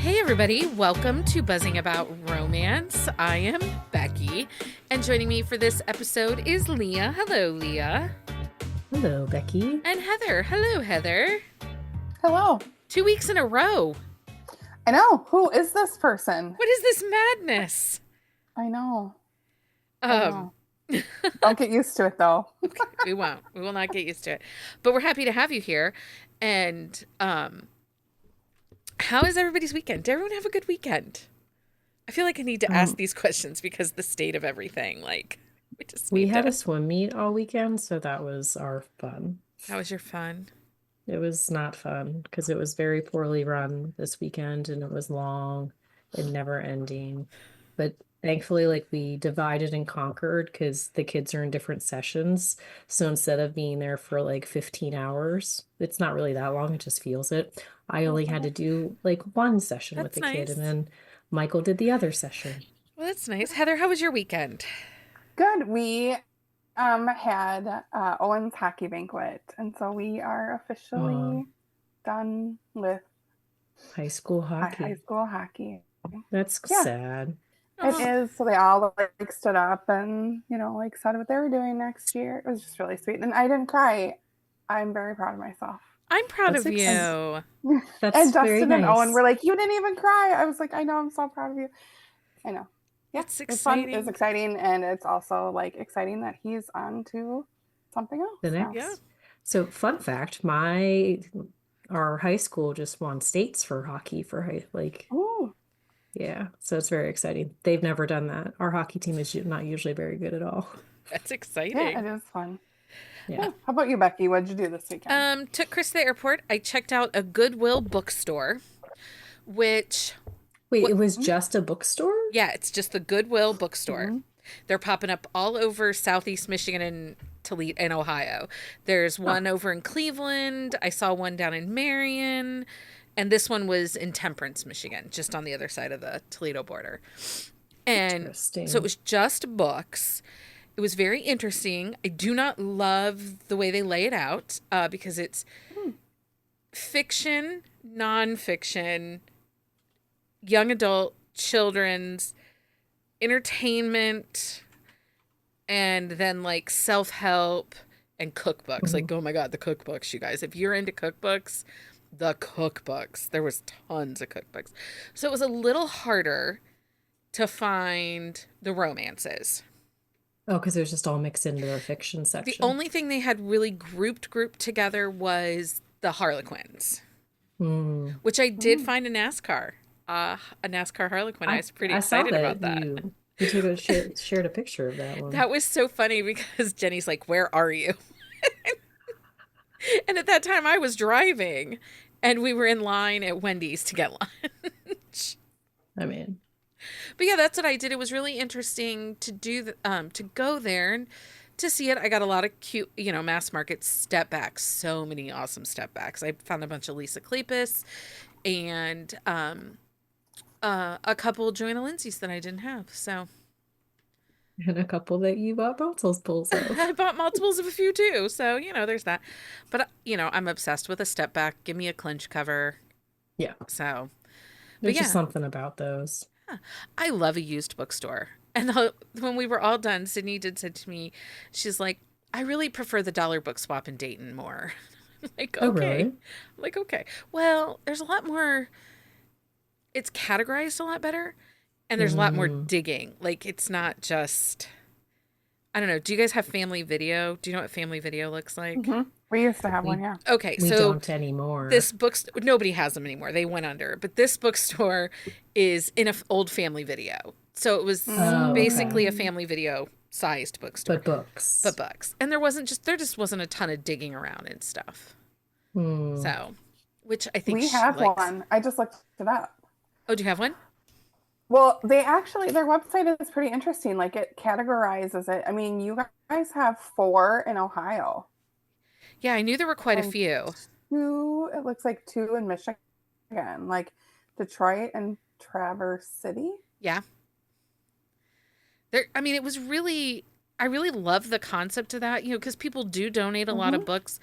Hey everybody, welcome to Buzzing About Romance. I am Becky, and joining me for this episode is Leah. Hello, Leah. Hello, Becky. And Heather. Hello, Heather. Hello. 2 weeks in a row. I know. Who is this person? What is this madness? I know. Um, Don't get used to it, though. Okay, we won't. We will not get used to it. But we're happy to have you here. And how is everybody's weekend? Did everyone have a good weekend? I feel like I need to ask these questions because the state of everything, like, we had a swim meet all weekend, so that was our fun. How was your fun? It was not fun because it was very poorly run this weekend and it was long and never ending. But thankfully, like, we divided and conquered because the kids are in different sessions. So instead of being there for like 15 hours, it's not really that long, it just feels it. I only had to do like one session with the kid, and then Michael did the other session. Well, that's nice. Heather, how was your weekend? Good. We had Owen's hockey banquet, and so we are officially done with high school hockey. High school hockey. That's sad. It is. So they all like stood up and, like said what they were doing next year. It was just really sweet. And I didn't cry. I'm very proud of myself. I'm proud of you. That's and very Justin nice. and Owen were like, you didn't even cry. I was like, I know, I'm so proud of you. I know. Yeah, it's exciting. It's exciting, and it's also like exciting that he's on to something else. The next. Yeah. So fun fact, our high school just won states for hockey Ooh. Yeah, so it's very exciting. They've never done that. Our hockey team is not usually very good at all. That's exciting. Yeah, it is fun. Yeah. How about you, Becky? What did you do this weekend? Took Chris to the airport. I checked out a Goodwill bookstore, which... Wait, it was just a bookstore? Yeah, it's just the Goodwill bookstore. Mm-hmm. They're popping up all over Southeast Michigan and Toledo and Ohio. There's one over in Cleveland. I saw one down in Marion. And this one was in Temperance, Michigan, just on the other side of the Toledo border. And so it was just books. It was very interesting. I do not love the way they lay it out because it's fiction, nonfiction, young adult, children's, entertainment, and then like self-help and cookbooks. Mm-hmm. Like, oh my God, the cookbooks, you guys. If you're into cookbooks, there was tons of cookbooks. So it was a little harder to find the romances. Oh, because it was just all mixed into the fiction section. The only thing they had really grouped together was the Harlequins, which I did find a NASCAR Harlequin. I was pretty excited about that. You shared a picture of that one. That was so funny because Jenny's like, "Where are you?" And at that time I was driving and we were in line at Wendy's to get lunch. But yeah, that's what I did. It was really interesting to do to go there and to see it. I got a lot of cute, mass market step backs. So many awesome step backs. I found a bunch of Lisa Kleypas and a couple Joanna Lindsay's that I didn't have. So. And a couple that you bought multiples of. I bought multiples of a few too. So, there's that. But, I'm obsessed with a step back. Give me a clinch cover. Yeah. So. There's just something about those. Yeah. I love a used bookstore. And when we were all done, Sydney did say to me, she's like, I really prefer the dollar book swap in Dayton more. I'm like, okay. Oh, really? I'm like, okay. Well, there's a lot more. It's categorized a lot better. And there's a lot more digging. Like, it's not just, I don't know. Do you guys have Family Video? Do you know what Family Video looks like? Mm-hmm. We used to have one, yeah. Okay, we don't anymore. This bookstore, nobody has them anymore. They went under. But this bookstore is in an old Family Video. So it was basically a Family Video sized bookstore. But books. And there just wasn't a ton of digging around and stuff. So, which I think we have one. I just looked it up. Oh, do you have one? Well, their website is pretty interesting. Like, it categorizes it. I mean, you guys have 4 in Ohio. Yeah, I knew there were quite a few. 2, it looks like 2 in Michigan, like Detroit and Traverse City. Yeah. It was really, I really love the concept of that, because people do donate a lot of books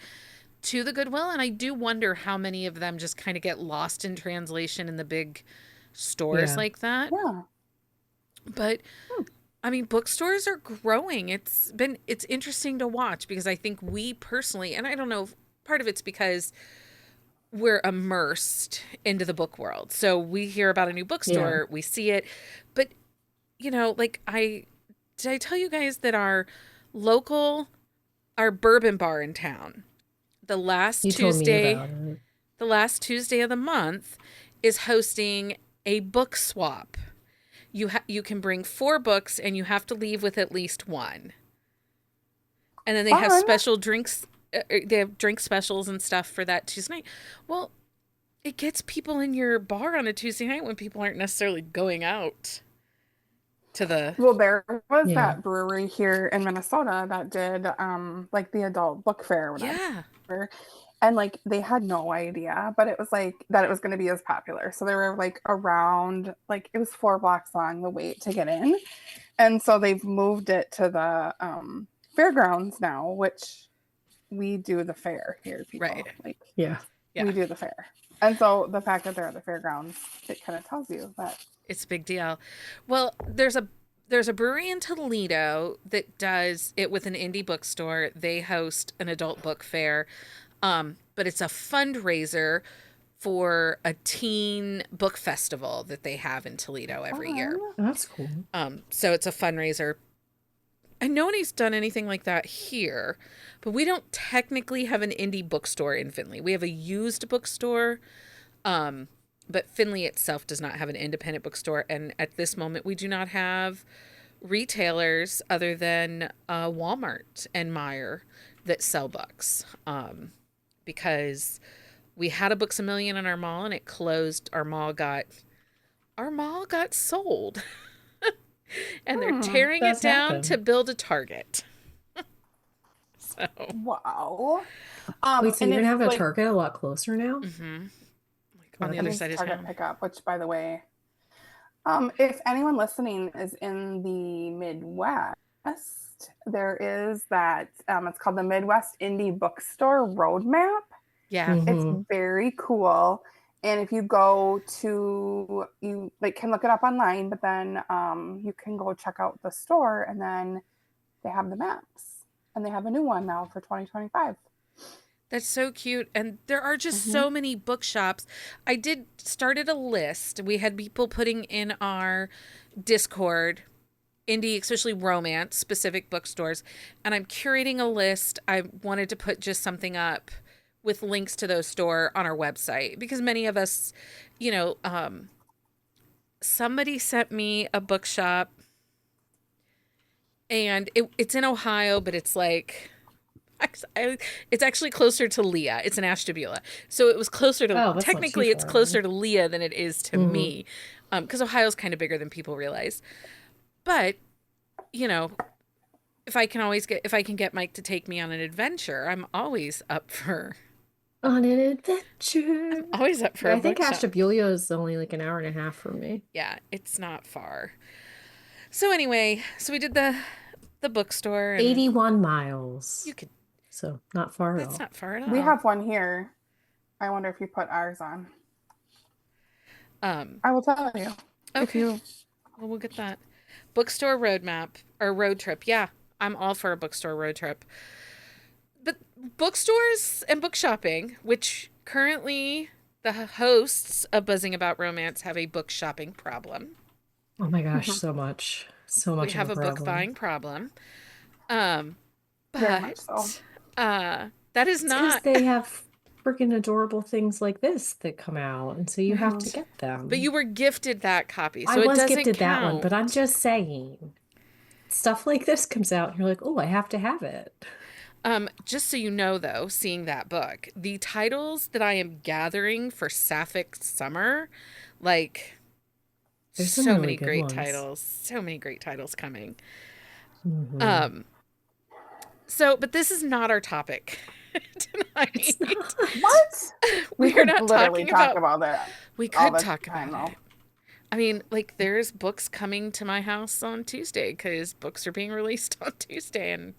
to the Goodwill. And I do wonder how many of them just kind of get lost in translation in the big stores like that. Yeah. But I mean, bookstores are growing. It's interesting to watch because I think we personally, and I don't know if part of it's because we're immersed into the book world. So we hear about a new bookstore, we see it. But, you know, like did I tell you guys that our bourbon bar in town, the last Tuesday of the month is hosting a book swap. You can bring 4 books and you have to leave with at least one. And then they have special drinks. They have drink specials and stuff for that Tuesday night. Well, it gets people in your bar on a Tuesday night when people aren't necessarily going out to the... Well, there was that brewery here in Minnesota that did like the adult book fair or whatever. Yeah. And like they had no idea, but it was like that it was going to be as popular. So they were like around, like it was 4 blocks long, the wait to get in. And so they've moved it to the fairgrounds now, which we do the fair here, people. Right. Like, yeah. We do the fair. And so the fact that they're at the fairgrounds, it kind of tells you that it's a big deal. Well, there's a brewery in Toledo that does it with an indie bookstore. They host an adult book fair. But it's a fundraiser for a teen book festival that they have in Toledo every year. That's cool. So it's a fundraiser. And no one's done anything like that here, but we don't technically have an indie bookstore in Findlay. We have a used bookstore, but Findlay itself does not have an independent bookstore. And at this moment, we do not have retailers other than Walmart and Meijer that sell books. Because we had a Books A Million in our mall and it closed. Our mall got sold. And they're tearing it down to build a Target. So wow. Wait, so you're gonna have a Target a lot closer now? Mm-hmm. Like on the other side of town. Pickup, which by the way, if anyone listening is in the Midwest, there is that it's called the Midwest Indie Bookstore Roadmap. Yeah. It's very cool. And if you go to, you like can look it up online, but then you can go check out the store and then they have the maps and they have a new one now for 2025. That's so cute. And there are just so many bookshops. I started a list. We had people putting in our Discord indie, especially romance specific bookstores. And I'm curating a list. I wanted to put just something up with links to those store on our website because many of us, you know, somebody sent me a bookshop and it's in Ohio, but it's like, it's actually closer to Leah. It's in Ashtabula. So it was closer to, technically it's closer to Leah than it is to me. Because Ohio's kind of bigger than people realize. But, you know, if I can get Mike to take me on an adventure, I'm always up for... On an adventure. I'm always up for a think bookshop. Ashtabula is only like an hour and a half from me. Yeah, it's not far. So anyway, we did the bookstore. And 81 miles. You could... So not far at all. That's not far at all. We have one here. I wonder if you put ours on. I will tell you. Okay. Well, we'll get that. Bookstore roadmap or road trip. Yeah, I'm all for a bookstore road trip. But bookstores and book shopping, which currently the hosts of Buzzing About Romance have a book shopping problem. Oh my gosh, so much. We have a book buying problem. Very much so. That is not... Because they have freaking adorable things like this that come out, and so you have to get them. But you were gifted that copy, so I was it doesn't gifted count. that one, but I'm just saying, stuff like this comes out, and you're like, oh, I have to have it. Just so you know, though, seeing that book, the titles that I am gathering for Sapphic Summer, like, there's so many great titles. So many great titles coming. But this is not our topic tonight. What? We're not talking about that. We could talk about it. I mean, like, there's books coming to my house on Tuesday because books are being released on Tuesday and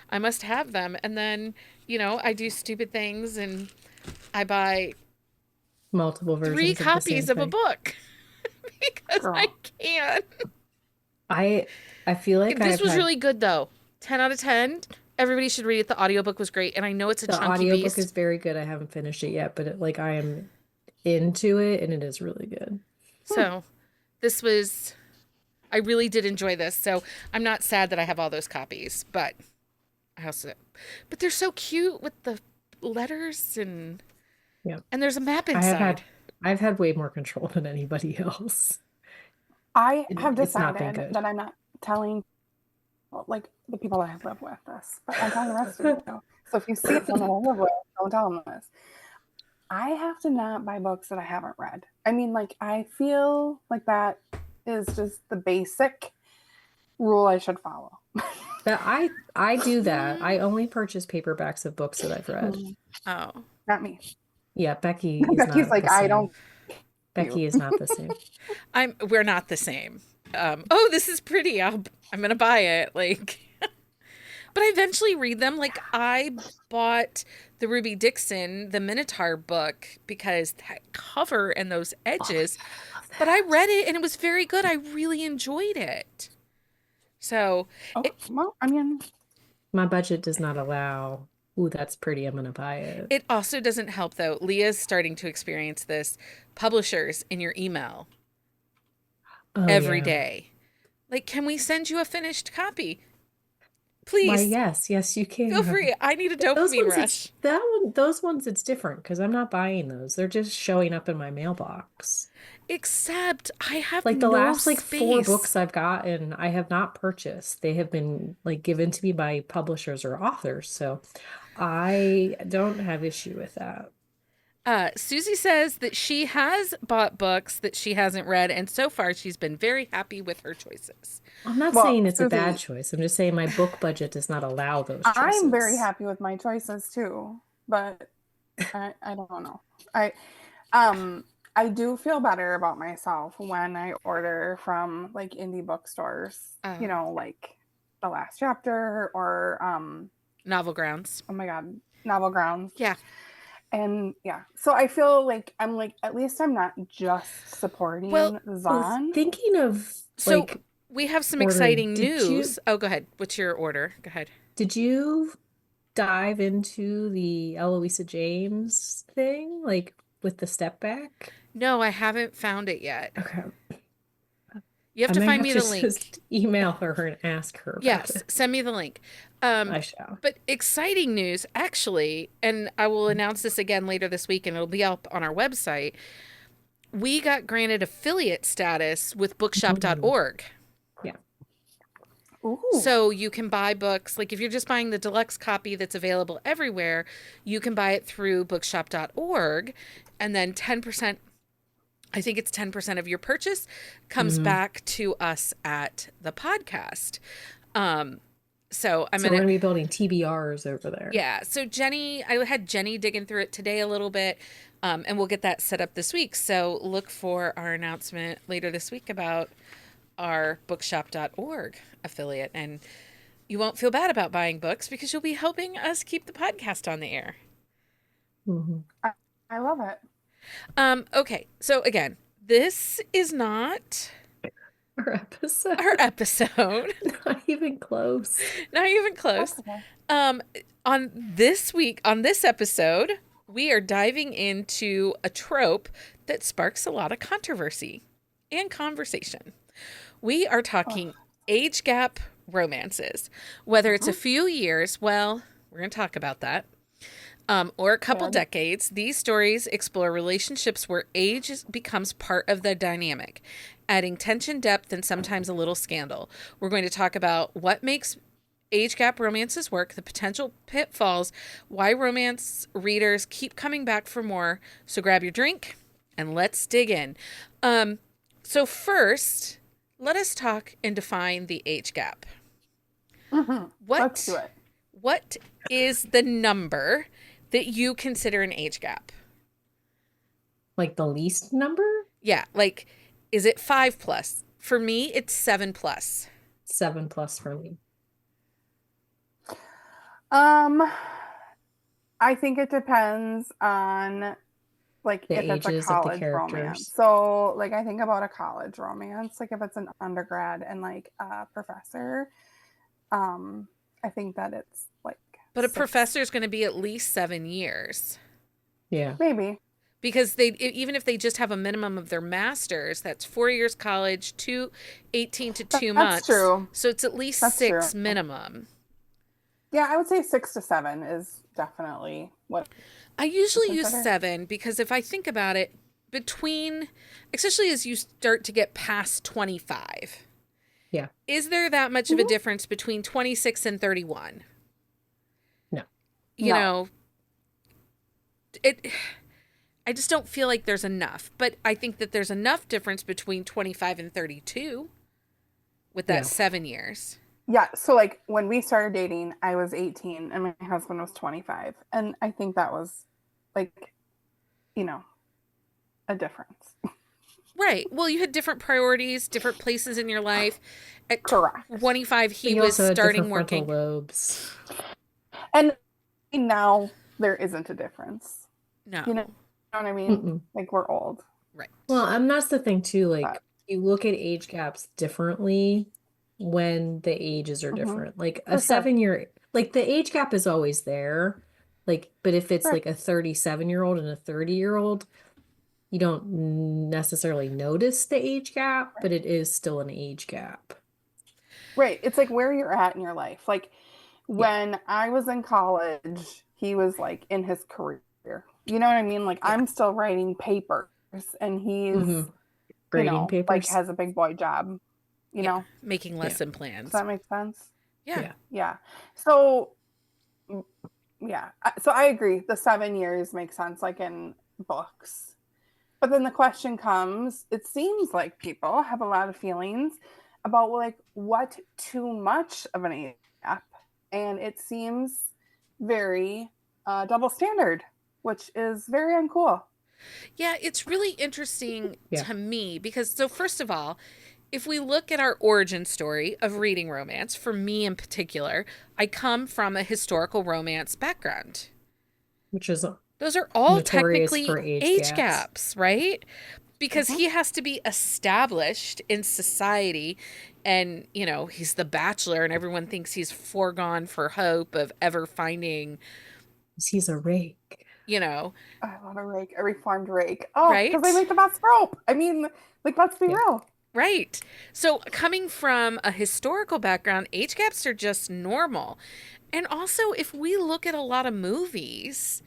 I must have them. And then, you know, I do stupid things and I buy multiple versions 3 copies of a book. because Girl. I can. I feel like this was really good though. 10 out of 10. Everybody should read it. The audiobook was great, and I know it's a chunky audiobook beast. is very good. I haven't finished it yet, but I am into it, and it is really good. So this was, I really did enjoy this. So I'm not sad that I have all those copies, but they're so cute with the letters and there's a map inside. I've had way more control than anybody else. I have decided that I'm not telling like the people that I live with this, but I'm telling the rest of you. So if you see someone I live with, don't tell them this. I have to not buy books that I haven't read. I mean, like, I feel like that is just the basic rule I should follow. I do that. I only purchase paperbacks of books that I've read. Oh, not me. Yeah, Becky's like, I don't. Becky is not the same. We're not the same. Oh, this is pretty. I'm gonna buy it. Like, but I eventually read them. Like, I bought the Ruby Dixon, the Minotaur book, because that cover and those edges. But I read it and it was very good. I really enjoyed it. So, well, I mean, my budget does not allow. Ooh, that's pretty. I'm gonna buy it. It also doesn't help though. Leah's starting to experience this. Publishers in your email every day. Like, can we send you a finished copy? Please. Why, yes, you can. Feel free. I need a dopamine rush. Those ones, it's different because I'm not buying those. They're just showing up in my mailbox. Except I have like the last space. 4 books I've gotten, I have not purchased. They have been like given to me by publishers or authors, so I don't have issue with that. Susie says that she has bought books that she hasn't read, and so far she's been very happy with her choices. I'm not saying it's a bad choice. I'm just saying my book budget does not allow those choices. I'm very happy with my choices too, but I don't know. I do feel better about myself when I order from like indie bookstores, you know, like The Last Chapter or Novel Grounds. Oh my God, Novel Grounds. Yeah. And yeah, so I feel like I'm like, at least I'm not just supporting Zahn. Thinking of like, we have some exciting news. Oh, go ahead. What's your order? Go ahead. Did you dive into the Eloisa James thing, like with the step back? No, I haven't found it yet. Okay. You have to find me the link. Just email her and ask her. Yes, send me the link. I shall. But exciting news, actually, and I will announce this again later this week, and it'll be up on our website. We got granted affiliate status with bookshop.org. Yeah. Ooh. So you can buy books, like if you're just buying the deluxe copy that's available everywhere, you can buy it through bookshop.org, and then 10%, I think it's 10% of your purchase comes back to us at the podcast. So we're going to be building TBRs over there. Yeah. So I had Jenny digging through it today a little bit, and we'll get that set up this week. So look for our announcement later this week about our bookshop.org affiliate. And you won't feel bad about buying books because you'll be helping us keep the podcast on the air. Mm-hmm. I love it. Okay. So again, this is not our episode. Not even close. Not even close. Okay. On this episode, we are diving into a trope that sparks a lot of controversy and conversation. We are talking age gap romances. Whether it's a few years, well, we're going to talk about that. Or a couple decades, these stories explore relationships where age becomes part of the dynamic, adding tension, depth, and sometimes a little scandal. We're going to talk about what makes age gap romances work, the potential pitfalls, why romance readers keep coming back for more. So grab your drink and let's dig in. So first, let us talk and define the age gap. Mm-hmm. Let's do it. What is the number that you consider an age gap? Like the least number? Yeah. Like, is it 5+? For me, it's 7+. 7+ for me. I think it depends on like The if it's a ages of the college romance. characters. So like I think about a college romance, like if it's an undergrad and like a professor, I think that it's like But a 6. professor is going to be at least 7 years. Yeah. Maybe. Because they, even if they just have a minimum of their masters, that's 4 years college, 18 to 2 months. That's true. So it's at least That's 6 true. minimum. Yeah, I would say 6 to 7 is definitely what I usually use 7 because if I think about it, between, especially as you start to get past 25. Yeah. Is there that much of a difference between 26 and 31? No. You know, I just don't feel like there's enough. But I think that there's enough difference between 25 and 32 with that 7 years. Yeah. So, like, when we started dating, I was 18 and my husband was 25. And I think that was, like, you know, a difference. Right. Well, you had different priorities, different places in your life. At Correct. 25, he was starting working. Lobes. And now there isn't a difference. No. You know what I mean? Mm-mm. Like, we're old. Right. Well, and that's the thing too. Like, you look at age gaps differently when the ages are different. Like a 7-year, like the age gap is always there. Like, but if it's like a 37-year-old and a 30-year-old, you don't necessarily notice the age gap, but it is still an age gap. Right. It's like where you're at in your life. Like when I was in college, he was like in his career. You know what I mean? Like I'm still writing papers and he's grading papers. Like has a big boy job, you know, making lesson plans. Does that make sense? Yeah. So so I agree. The 7 years makes sense, like in books. But then the question comes, it seems like people have a lot of feelings about like what too much of an age gap. And it seems very double standard, which is very uncool. Yeah, it's really interesting to me because, so first of all, if we look at our origin story of reading romance, for me in particular, I come from a historical romance background. Which is those are all technically age gaps, right? Because he has to be established in society and, you know, he's the bachelor and everyone thinks he's foregone for hope of ever finding. He's a rake. You know. I want a rake, a reformed rake. Oh, right? Because they make the best rope. I mean, like, let's be real. Right. So coming from a historical background, age gaps are just normal. And also, if we look at a lot of movies,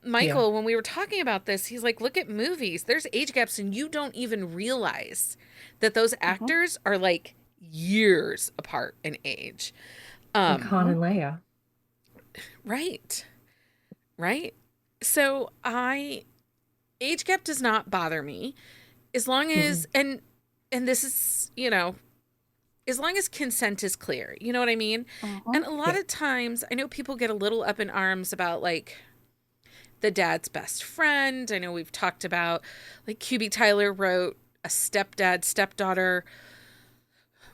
Michael, when we were talking about this, he's like, look at movies. There's age gaps and you don't even realize that those actors are like years apart in age. Han and Leah. Right. Right. So age gap does not bother me as long as, and this is, you know, as long as consent is clear, you know what I mean? And a lot of times I know people get a little up in arms about like the dad's best friend. I know we've talked about like QB Tyler wrote a stepdad, stepdaughter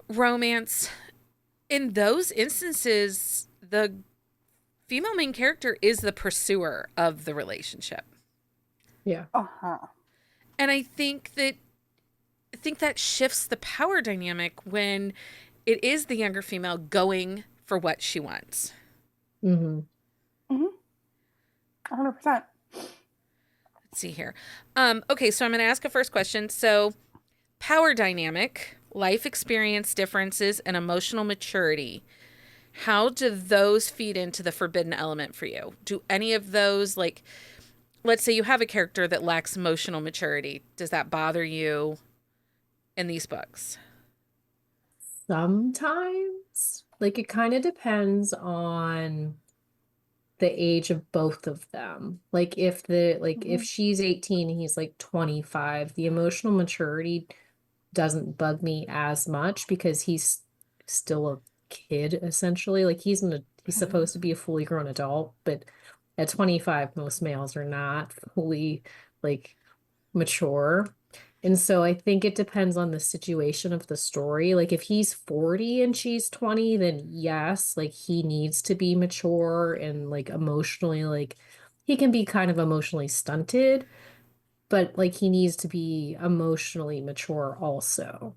romance. In those instances, the female main character is the pursuer of the relationship. Yeah. And I think that shifts the power dynamic when it is the younger female going for what she wants. 100%. Let's see here. Okay, so I'm going to ask a first question. So, power dynamic, life experience differences, and emotional maturity. How do those feed into the forbidden element for you? Do any of those, like, let's say you have a character that lacks emotional maturity. Does that bother you in these books? Sometimes. Like, it kind of depends on the age of both of them. Like if if she's 18 and he's like 25, the emotional maturity doesn't bug me as much because he's still a kid essentially. Like he's supposed to be a fully grown adult, but at 25 most males are not fully like mature. And so I think it depends on the situation of the story. Like if he's 40 and she's 20, then yes, like he needs to be mature and like emotionally, like he can be kind of emotionally stunted. but like he needs to be emotionally mature also.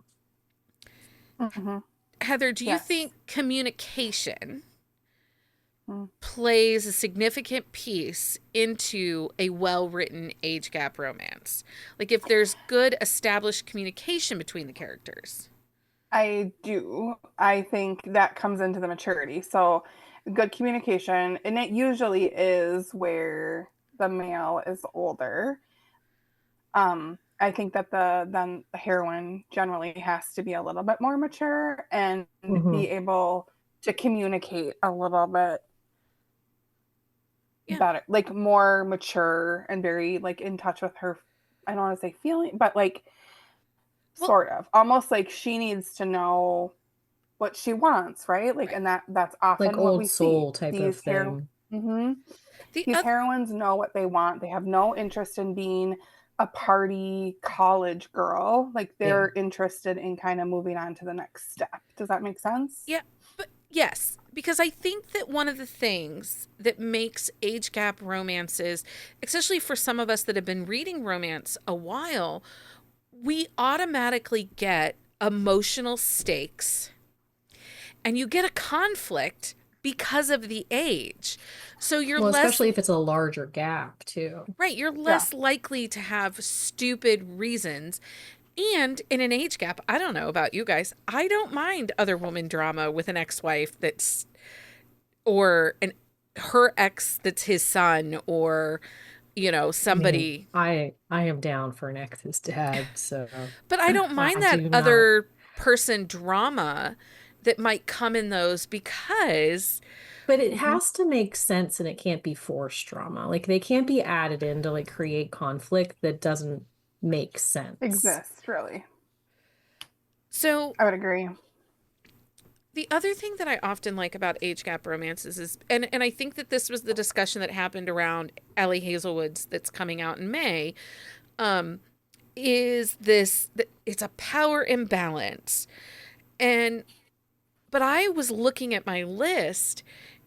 Mm-hmm. Heather, do you think communication plays a significant piece into a well-written age gap romance? Like if there's good established communication between the characters? I do. I think that comes into the maturity. So good communication, and it usually is where the male is older. I think that the heroine generally has to be a little bit more mature and be able to communicate a little bit better, like more mature and very like in touch with her. I don't want to say feeling, but like sort of almost like she needs to know what she wants, right? Like, and that's often like what old we see. soul type of thing. These heroines know what they want. They have no interest in being a party college girl. Like they're interested in kind of moving on to the next step. Does that make sense? Yeah, but yes, because I think that one of the things that makes age gap romances, especially for some of us that have been reading romance a while, we automatically get emotional stakes and you get a conflict because of the age. So you're especially if it's a larger gap too. Right, you're less likely to have stupid reasons. And in an age gap, I don't know about you guys, I don't mind other woman drama with an ex-wife that's, or her ex that's his son, or somebody. I am down for an ex's dad, so. But I don't mind that other person drama that might come in those, because. But it has to make sense, and it can't be forced drama. Like they can't be added in to like create conflict that doesn't make sense. Exist, really. So I would agree. The other thing that I often like about age gap romances is, and I think that this was the discussion that happened around Ellie Hazelwood's that's coming out in May, is this, it's a power imbalance. But I was looking at my list,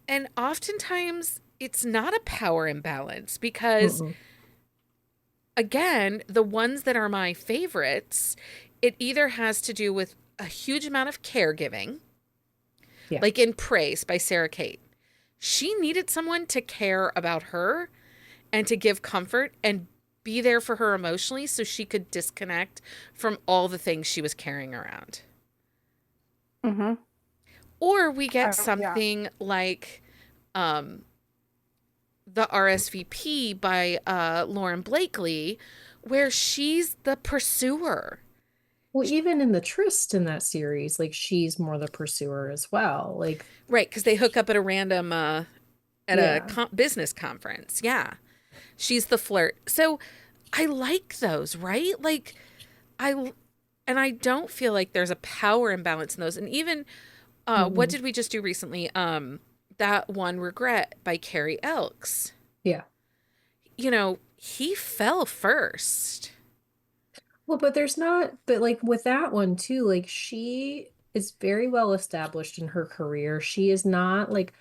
and oftentimes it's not a power imbalance because, again, the ones that are my favorites, it either has to do with a huge amount of caregiving, like in Praise by Sarah Kate. She needed someone to care about her and to give comfort and be there for her emotionally so she could disconnect from all the things she was carrying around. Or we get something like the RSVP by Lauren Blakely, where she's the pursuer. Well, even in the Tryst in that series, like she's more the pursuer as well. Like right, because they hook up at a random a business conference. Yeah, she's the flirt. So I like those, right? Like I don't feel like there's a power imbalance in those. And even what did we just do recently? That one, Regret by Carrie Elks. Yeah, he fell first. Well, but like with that one too, like she is very well established in her career. She is not like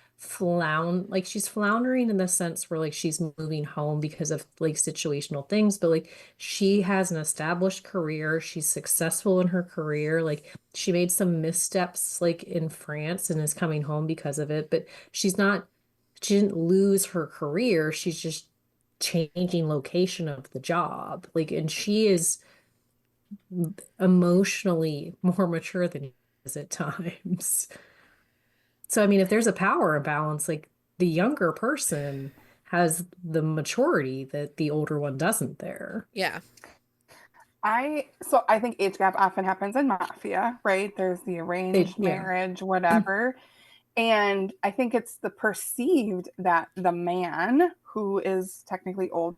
she's floundering in the sense where like she's moving home because of like situational things, but like she has an established career. She's successful in her career. Like she made some missteps like in France and is coming home because of it, but she didn't lose her career. She's just changing location of the job. Like, and she is emotionally more mature than he is at times. So, I mean, if there's a power imbalance, like the younger person has the maturity that the older one doesn't there. Yeah. I think age gap often happens in mafia, right? There's the arranged marriage, whatever. And I think it's the perceived that the man who is technically older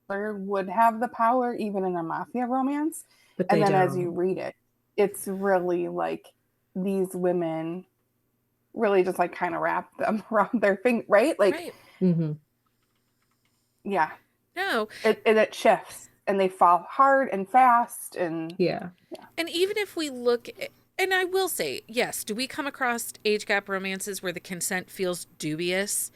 would have the power even in a mafia romance. But and then don't. As you read it, it's really like these women really just like kind of wrap them around their finger, right? Like, yeah. No. It shifts and they fall hard and fast. And yeah. And even if we look at, and I will say, yes, do we come across age gap romances where the consent feels dubious?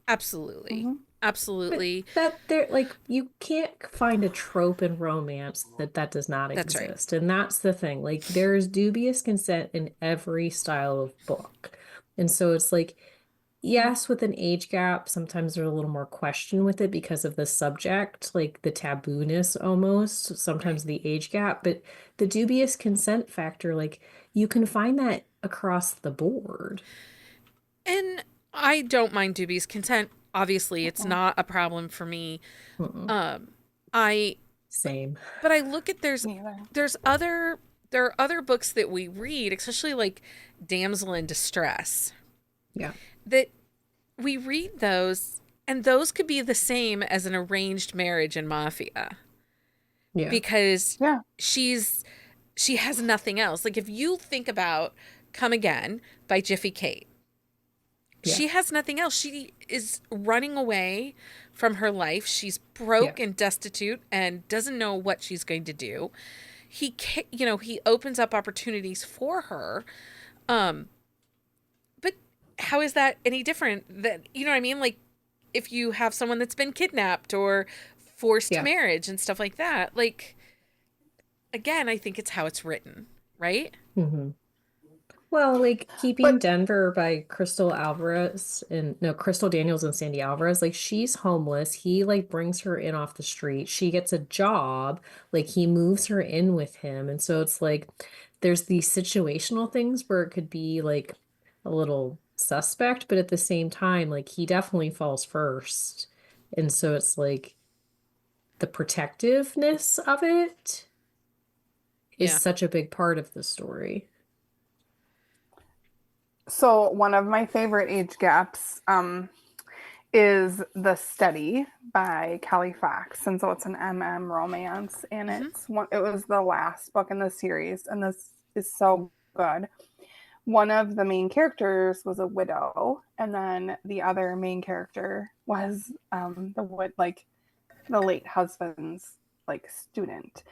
Absolutely. Absolutely. But that there like you can't find a trope in romance that does not That's right. exist. And that's the thing. Like there's dubious consent in every style of book. And so it's like yes, with an age gap, sometimes there's a little more question with it because of the subject, like the taboo-ness almost, Right. sometimes the age gap, but the dubious consent factor, like you can find that across the board. And I don't mind dubious consent. Obviously, it's Mm-mm. not a problem for me. Mm-mm. Um, I Same. but I look at Me either. there's other there are other books that we read, especially like damsel in distress, Yeah. that we read those, and those could be the same as an arranged marriage in Mafia, Yeah. because Yeah. she's she has nothing else. Like if you think about Come Again by Jiffy Kate, Yeah. she has nothing else. She is running away from her life. She's Yeah. broke and destitute and doesn't know what she's going to do. He opens up opportunities for her. Um, but how is that any different than, you know what I mean? Like if you have someone that's been kidnapped or forced Yeah. marriage and stuff like that, like again, I think it's how it's written, right? Hmm. Well, like Keeping But Denver by Crystal Alvarez and no, Crystal Daniels and Sandy Alvarez, like she's homeless. He like brings her in off the street. She gets a job, like he moves her in with him. And so it's like there's these situational things where it could be like a little suspect, but at the same time, like he definitely falls first. And so it's like the protectiveness of it is Yeah. such a big part of the story. so one of my favorite age gaps is The Steady by Kelly Fox. And so it's an romance, and Hmm. it was the last book in the series, and this is so good. One of the main characters was a widow, and then the other main character was the late husband's like student.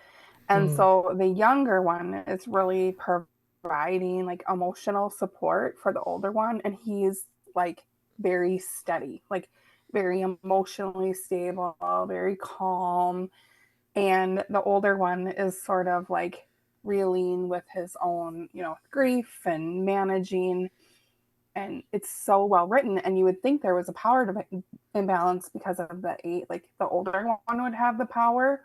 And Mm, so the younger one is really providing like emotional support for the older one, and he's like very steady, like very emotionally stable, very calm. And the older one is sort of like reeling with his own, grief and managing. And it's so well written, and you would think there was a power imbalance because of the eight, like the older one would have the power,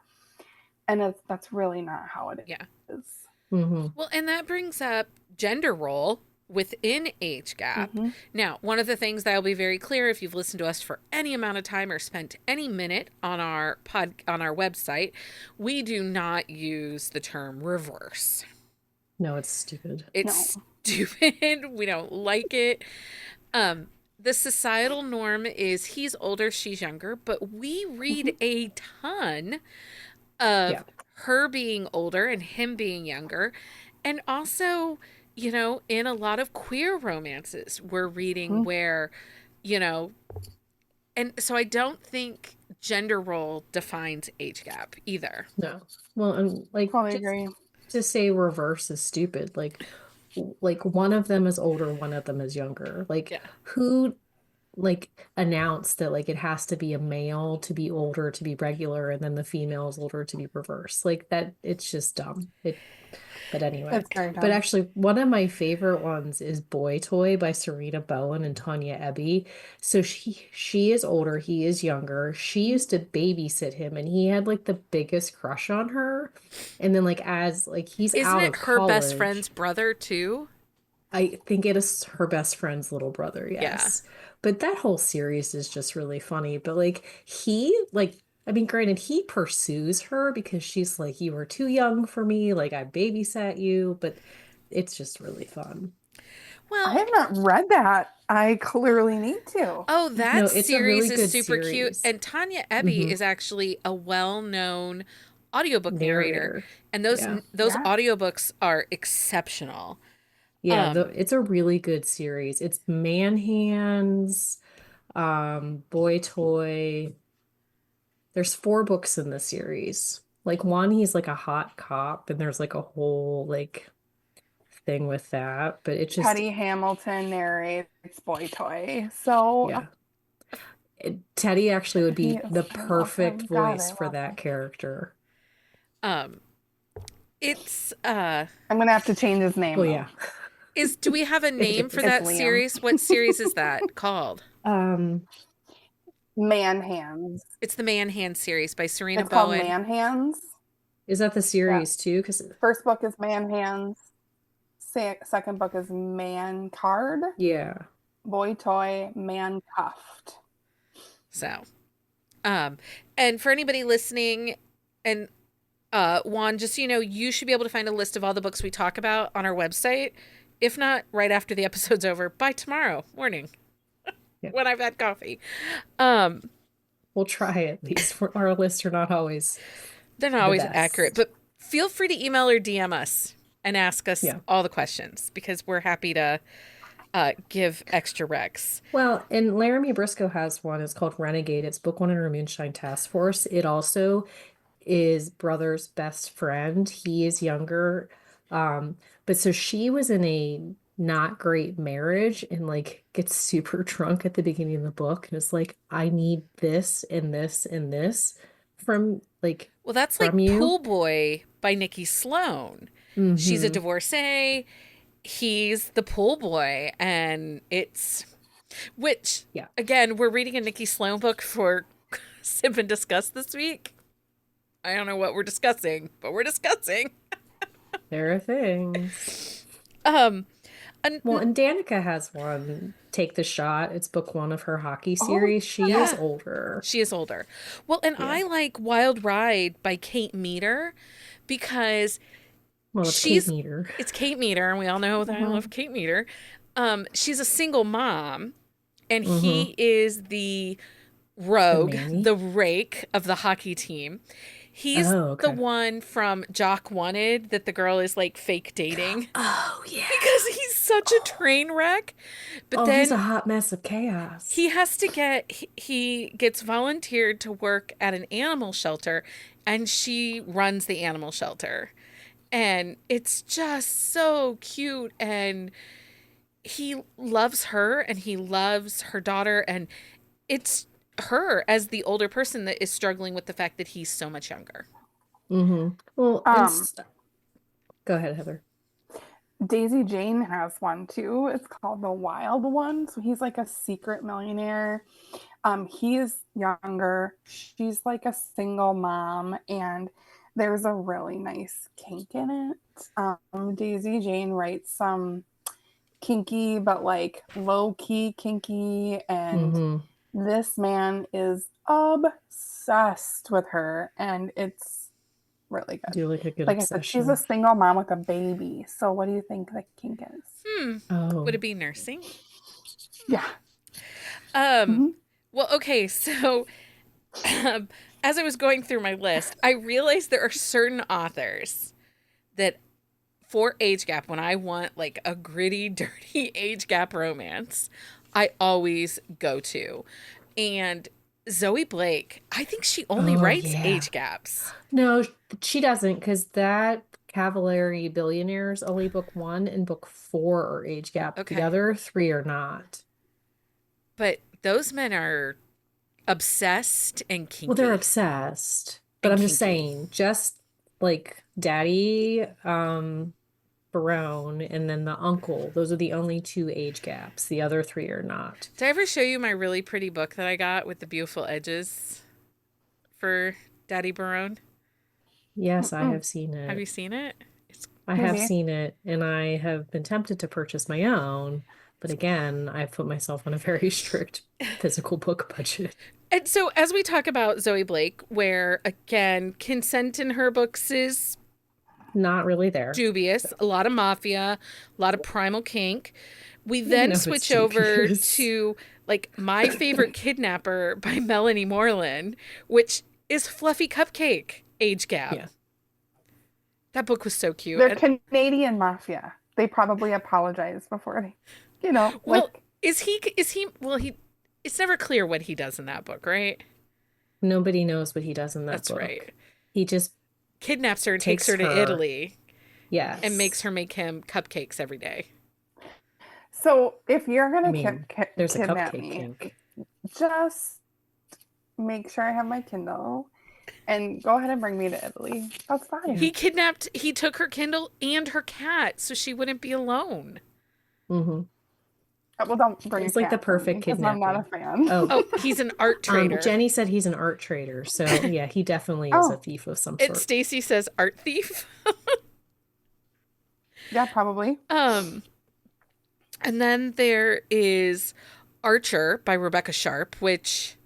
and that's really not how it Yeah. is. hmm. Well, and that brings up gender role within age gap. Mm-hmm. Now, one of the things that will be very clear if you've listened to us for any amount of time or spent any minute on our website, we do not use the term reverse. No, it's stupid. No. It's stupid. We don't like it. Um the societal norm is he's older, she's younger, but we Mm-hmm. read a ton of Yeah. her being older and him being younger. And also, in a lot of queer romances, we're reading Mm-hmm. where, you know, and so I don't think gender role defines age gap either. No. Well, and like Totally just agree. to say reverse is stupid. Like one of them is older, one of them is younger. Like Yeah. who like announced that like it has to be a male to be older to be regular and then the female is older to be reverse. Like that it's just dumb. But anyway, It's very but dumb. actually, one of my favorite ones is Boy Toy by Serena Bowen and Tanya Eby. So she is older, he is younger. She used to babysit him, and he had like the biggest crush on her. And then like as like he's Isn't out it of her best college, friend's brother too? I think it is her best friend's little brother, Yeah. yes. But that whole series is just really funny. But like he like I mean, granted, he pursues her because she's like, you were too young for me, like I babysat you, but it's just really fun. I Well, have not read that. I clearly need to. oh, No, that it's a really series is good super cute. series. And Tanya Eby Hmm. is actually a well-known audiobook narrator, Narrator. and Yeah. those Yeah. audiobooks are exceptional. Yeah, Um, it's a really good series. It's Man Hands, Boy Toy. There's four books in the series. Like one, he's like a hot cop, and there's like a whole like thing with that. But it just, Teddy Hamilton narrates Boy Toy. So yeah, Teddy actually would He be is the I love perfect him. God, voice I for love that him. character. It's I'm gonna have to change his name Well, though. yeah. Do we have a name for It's that Liam. series? What series is that called? Um, Man Hands. It's the Man Hand series by Serena It's called Bowen. Man Hands. is that the Yeah. series too? Because First book is Man Hands. Second book is Man Card. yeah. Boy Toy. Man Cuffed. So, and for anybody listening, and Juan, just so you know, you should be able to find a list of all the books we talk about on our website. If not, right after the episode's over, by tomorrow morning, when I've had coffee. We'll try at least. Our lists are not always They're not the always accurate, best. but feel free to email or DM us and ask us Yeah. all the questions because we're happy to give extra recs. Well, and Laramie Briscoe has one. It's called Renegade. It's book one in her Moonshine Task Force. It also is brother's best friend. He is younger. But so she was in a not great marriage and like gets super drunk at the beginning of the book and it's like, I need this and this and this from like Well, that's from like you. Pool Boy by Nikki Sloan. She's a divorcee. He's the pool boy, and it's which again, we're reading a Nikki Sloan book for Sip and Discuss this week. I don't know what we're discussing, but we're discussing. There are things. And Danica has one, Take the Shot. It's book one of her hockey series. She is older. She is older. Well, and I like Wild Ride by Kate Meador because it's Kate Meador. It's Kate Meador, and we all know that I love Kate Meador. She's a single mom, and he is the rogue, the rake of the hockey team. He's the one from Jock Wanted that the girl is like fake dating. Oh, yeah. Because he's such a train wreck. But then he's a hot mess of chaos. He has to he gets volunteered to work at an animal shelter, and she runs the animal shelter. And it's just so cute, and he loves her and he loves her daughter, and it's her as the older person that is struggling with the fact that he's so much younger. Well, go ahead, Heather. Daisy Jane has one too. It's called The Wild One. So he's like a secret millionaire. He's younger. She's like a single mom, and there's a really nice kink in it. Daisy Jane writes some kinky, but like low-key kinky, and this man is obsessed with her, and it's really good. Do you like a good like obsession? I said, she's a single mom with a baby. So what do you think the kink is? Would it be nursing? Yeah. Well, okay, so as I was going through my list, I realized there are certain authors that for age gap, when I want like a gritty, dirty age gap romance, I always go to. And Zoe Blake, I think she only writes age gaps. No, she doesn't, because that Cavallari Billionaires only book 1 and book 4 are age gap. Okay. The other 3 are not. But those men are obsessed and kinky. Well, they're obsessed. But I'm just saying, just like Daddy Barone and then the uncle, those are the only 2 age gaps. The other 3 are not. Did I ever show you my really pretty book that I got with the beautiful edges for Daddy Barone? Yes, I have seen it. Have you seen it? I have seen it, and I have been tempted to purchase my own. But again, I've put myself on a very strict physical book budget. And so as we talk about Zoe Blake, where, again, consent in her books is not really there. Dubious. A lot of mafia, a lot of primal kink. We then switch over to, like, My Favorite Kidnapper by Melanie Moreland, which is Fluffy Cupcake age gap. Yeah. That book was so cute. They're Canadian mafia. They probably apologize before they... well, like, it's never clear what he does in that book, right? Nobody knows what he does in that book. That's right. He just kidnaps her and takes her to Italy. Yes. And makes her make him cupcakes every day. So if you're going to kidnap me, just make sure I have my Kindle and go ahead and bring me to Italy. That's fine. He took her Kindle and her cat so she wouldn't be alone. Mm-hmm. Well, don't bring It's like the perfect kidnapping. I'm not a fan. Oh, he's an art trader. Jenny said he's an art trader. So yeah, he definitely is a thief of some sort. Stacy says art thief. Yeah, probably. And then there is Archer by Rebecca Sharp, which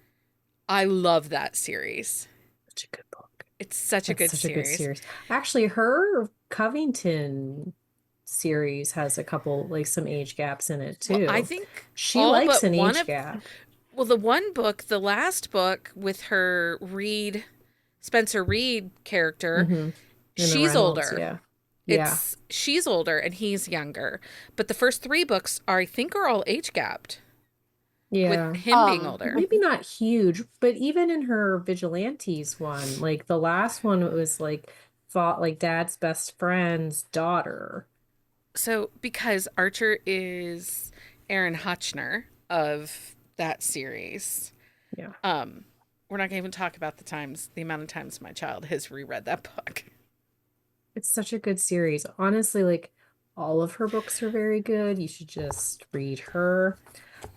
I love that series. Such a good book. It's such a good series. Actually, her Covington series has a couple, like some age gaps in it too. Well, I think she likes an age gap. Well, the last book with her Spencer Reed character, she's older. Yeah. She's older and he's younger. But the first 3 books I think are all age gapped. Yeah. With him being older. Maybe not huge, but even in her Vigilantes one, like the last one, it was like dad's best friend's daughter. So because Archer is Aaron Hotchner of that series. Yeah. We're not gonna even talk about the amount of times my child has reread that book. It's such a good series. Honestly, like all of her books are very good. You should just read her.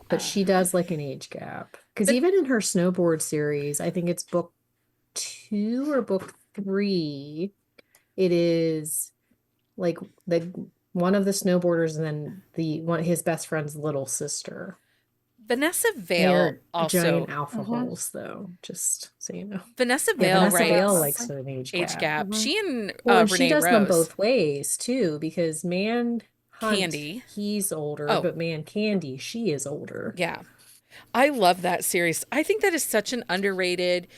But she does like an age gap. Because even in her snowboard series, I think it's book 2 or book 3, it is like one of the snowboarders and then his best friend's little sister. Vanessa Vale also giant alpha holes, though. Just so you know, Vanessa Vale likes an age gap. She and she does them both ways too, because Man Hunt, Candy, he's older, but Man Candy, she is older. Yeah, I love that series. I think that is such an underrated,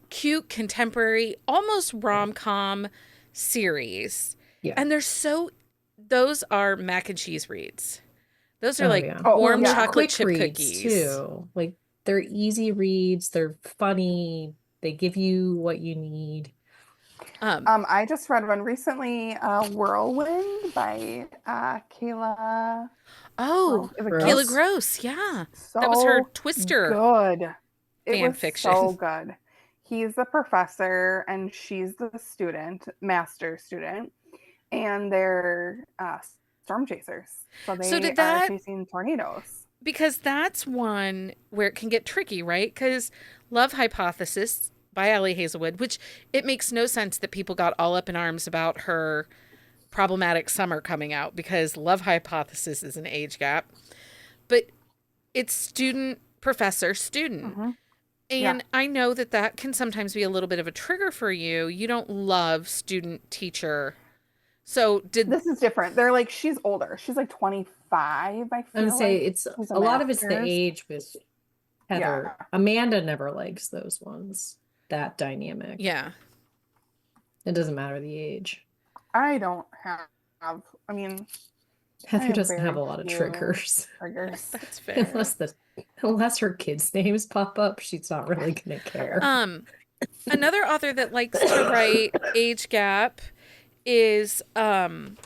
cute, contemporary, almost rom-com series. Yeah, and those are mac and cheese reads. Those are warm chocolate chip cookies too. Like they're easy reads. They're funny. They give you what you need. I just read one recently, Whirlwind by Kayla. Oh, Kayla Gross. Yeah, that was her Twister. Good. Fan fiction. So good. He's the professor and she's the master student, and they're storm chasers. So they are chasing tornadoes. Because that's one where it can get tricky, right? Because Love Hypothesis by Allie Hazelwood, which it makes no sense that people got all up in arms about her problematic summer coming out, because Love Hypothesis is an age gap. But it's student, professor, student. Mm-hmm. And I know that can sometimes be a little bit of a trigger for you. You don't love student teacher. So this is different. They're like, she's older. She's like 25, I feel. I would say it's a lot of it's the age with Heather. Yeah. Amanda never likes those ones. That dynamic. Yeah. It doesn't matter the age. I don't have, I mean, Heather doesn't have a lot of triggers. That's fair. Unless her kids' names pop up, she's not really gonna care. Another author that likes to write age gap is Lauren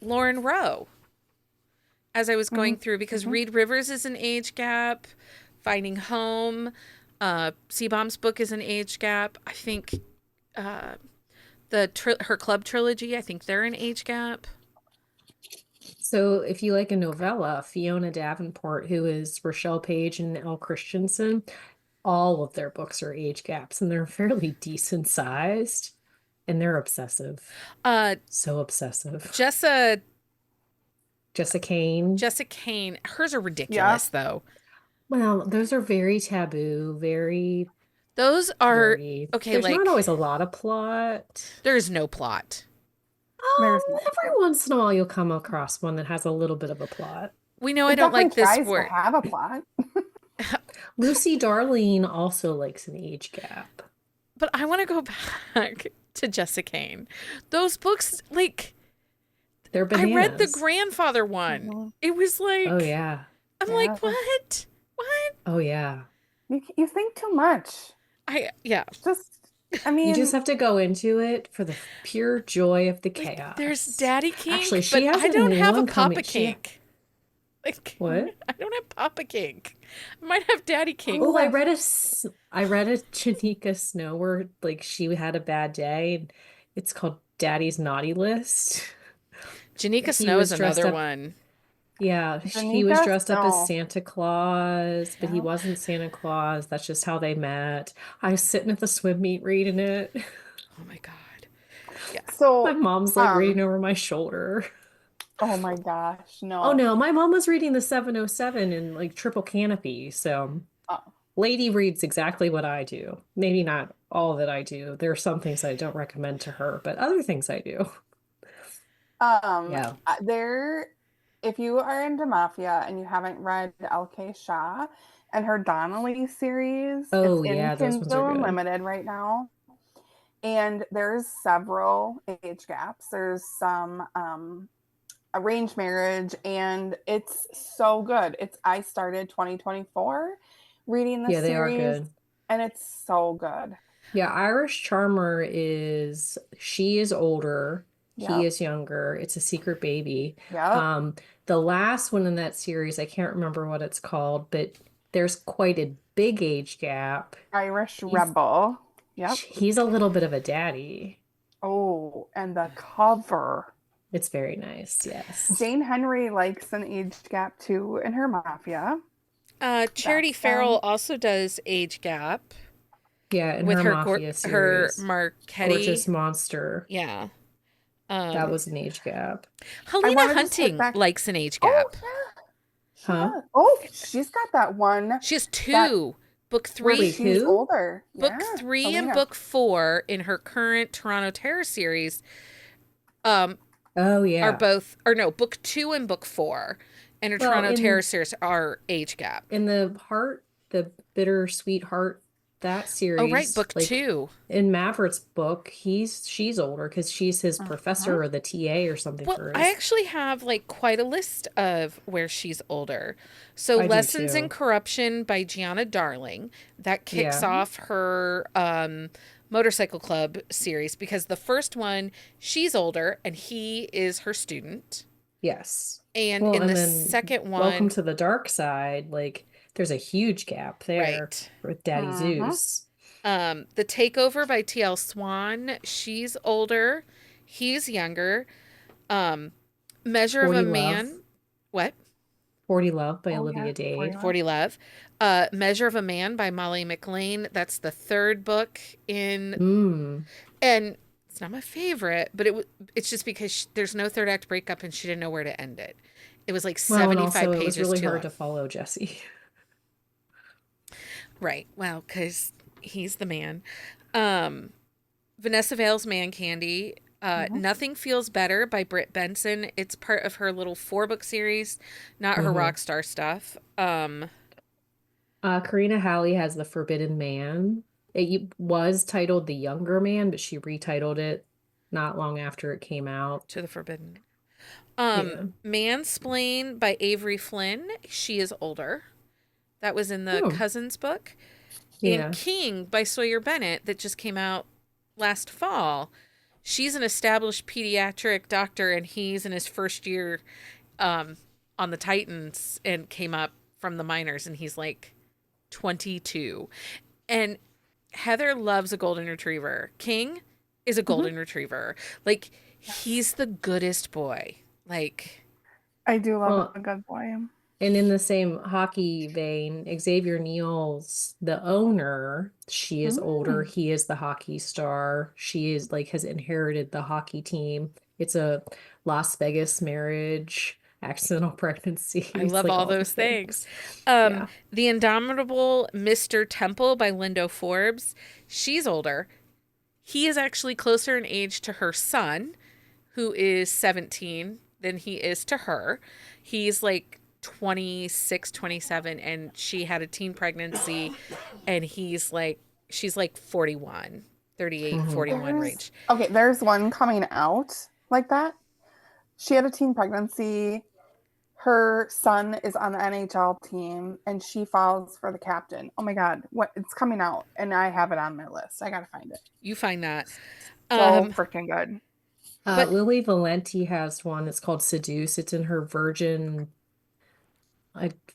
Rowe. As I was going through, because Reed Rivers is an age gap, Finding Home, Seabaum's book is an age gap. I think her club trilogy, I think they're an age gap. So if you like a novella, Fiona Davenport, who is Rochelle Page and Elle Christensen, all of their books are age gaps, and they're fairly decent sized. And they're obsessive. So obsessive. Jessa Kane. Hers are ridiculous, though. Well, those are very taboo. Those are okay. There's not always a lot of plot. There's no plot. Every once in a while, you'll come across one that has a little bit of a plot. We know I don't like this word. Have a plot. Lucy Darlene also likes an age gap. But I want to go back to Jessa Kane. Those books, like, they're bananas. I read the grandfather one. Mm-hmm. It was like, oh yeah. I'm like, what? Oh yeah. You think too much. You just have to go into it for the pure joy of the chaos. There's Daddy Kink, Actually, but I don't have a Papa Kink. Like, What? I don't have Papa Kink. I might have Daddy Kink. Oh, I read a Janika Snow where like she had a bad day. And it's called Daddy's Naughty List. Janika He Snow is was dressed another up. one. Yeah, he was Danica dressed up as Snow. Santa Claus, but he Yeah. wasn't Santa Claus. That's just how they met. I was sitting at the swim meet reading it. Oh my God. Yeah. My So, mom's like reading over my shoulder. oh my gosh, Oh no. no, my mom was reading the 707 in like triple canopy. So Oh. Lady reads exactly what I do. Maybe not all that I do. There are some things I don't recommend to her, but other things I do. Yeah. There, if you are into Mafia and you haven't read L.K. Shaw and her Donnelly series, it's Oh in yeah, those ones are Kindle good. Unlimited right now. And there's several age gaps. There's some arranged marriage, and it's so good. I started 2024 reading the Yeah, they are series, good. and it's so good. Yeah, Irish Charmer she is older, he Yep. is younger. It's a secret baby. Yep. Um, the last one in that series, I can't remember what it's called, but there's quite a big age gap. Irish He's Rebel. Yep. he's a little bit of a daddy. Oh, and the cover. It's very nice, yes. Jane Henry likes an age gap too in her Mafia. Charity That's Farrell also does age gap Yeah, in with her her Mafia her series, Gorgeous Marquetti. Monster, Yeah. that was an age gap. I Helena want to just hit Hunting back. likes an age Oh gap. yeah, she Huh? does. Oh, she's got that one She has that two. Book where three, Wait, she's who? older. book Yeah, three, and Helena. book four in her current Toronto Terror series. Um, Oh are yeah. both, or no, book two and book four in her Well, Toronto Terror series are age gap. in the bittersweet heart, that Oh right, series, book like two. in Maverick's book, she's older because she's his Uh-huh. professor or the TA or something Well, for I his. actually have like quite a list of where she's older. So I do Lessons in too. Corruption by Gianna Darling, that kicks Yeah. off her motorcycle club series, because the first one, she's older and he is her student. Yes. And Well, in and the then second Welcome one, to the Dark Side, like there's a huge gap there right. with Daddy Uh-huh. Zeus. The Takeover by T.L. Swan, she's older, he's younger. Um, Measure of a 40 Love. Man, what? 40 Love by Oh yeah, Olivia Dade. 40 Love. Measure of a Man by Molly McLean. That's the third book in, Mm. and it's not my favorite, but it's just because there's no third act breakup and she didn't know where to end it. It was like Well, and 75 also it was pages really too hard long. to follow Jesse. Right. Well, because he's the man. Um, Vanessa Vale's Man Candy. Mhm. Nothing Feels Better by Britt Benson. It's part of her little 4-book series, not her hmm rock star stuff. Karina Halley has The Forbidden Man. Was titled The Younger Man, but she retitled it not long after it came out. To the Forbidden. Yeah. Mansplain by Avery Flynn. She is older. That was in the Oh, Cousins book. And yeah. King by Sawyer Bennett, that just came out last fall. She's an established pediatric doctor, and he's in his first year on the Titans and came up from the minors, and he's like 22. And Heather loves a golden retriever. King is a Mhm. golden retriever. Like, he's the goodest boy. Like, I do love Well, a good boy. and in the same hockey vein, Xavier Neal's the owner. She is older. Mm. He is the hockey star. She is like has inherited the hockey team. It's a Las Vegas marriage, accidental pregnancy. I It's love like all all the those things. things. Yeah. The Indomitable Mr. Temple by Lindo Forbes. She's older. He is actually closer in age to her son, who is 17, than he is to her. He's like 26, 27, and she had a teen pregnancy, and she's like 41, 38, hmm 41 range. There's one coming out like that. She had a teen pregnancy. Her son is on the NHL team, and she falls for the captain. Oh my god, what? It's coming out, and I have it on my list. I gotta find it. You find that. So Um, freaking good. but Lily Valenti has one. It's called Seduce. It's in her Virgin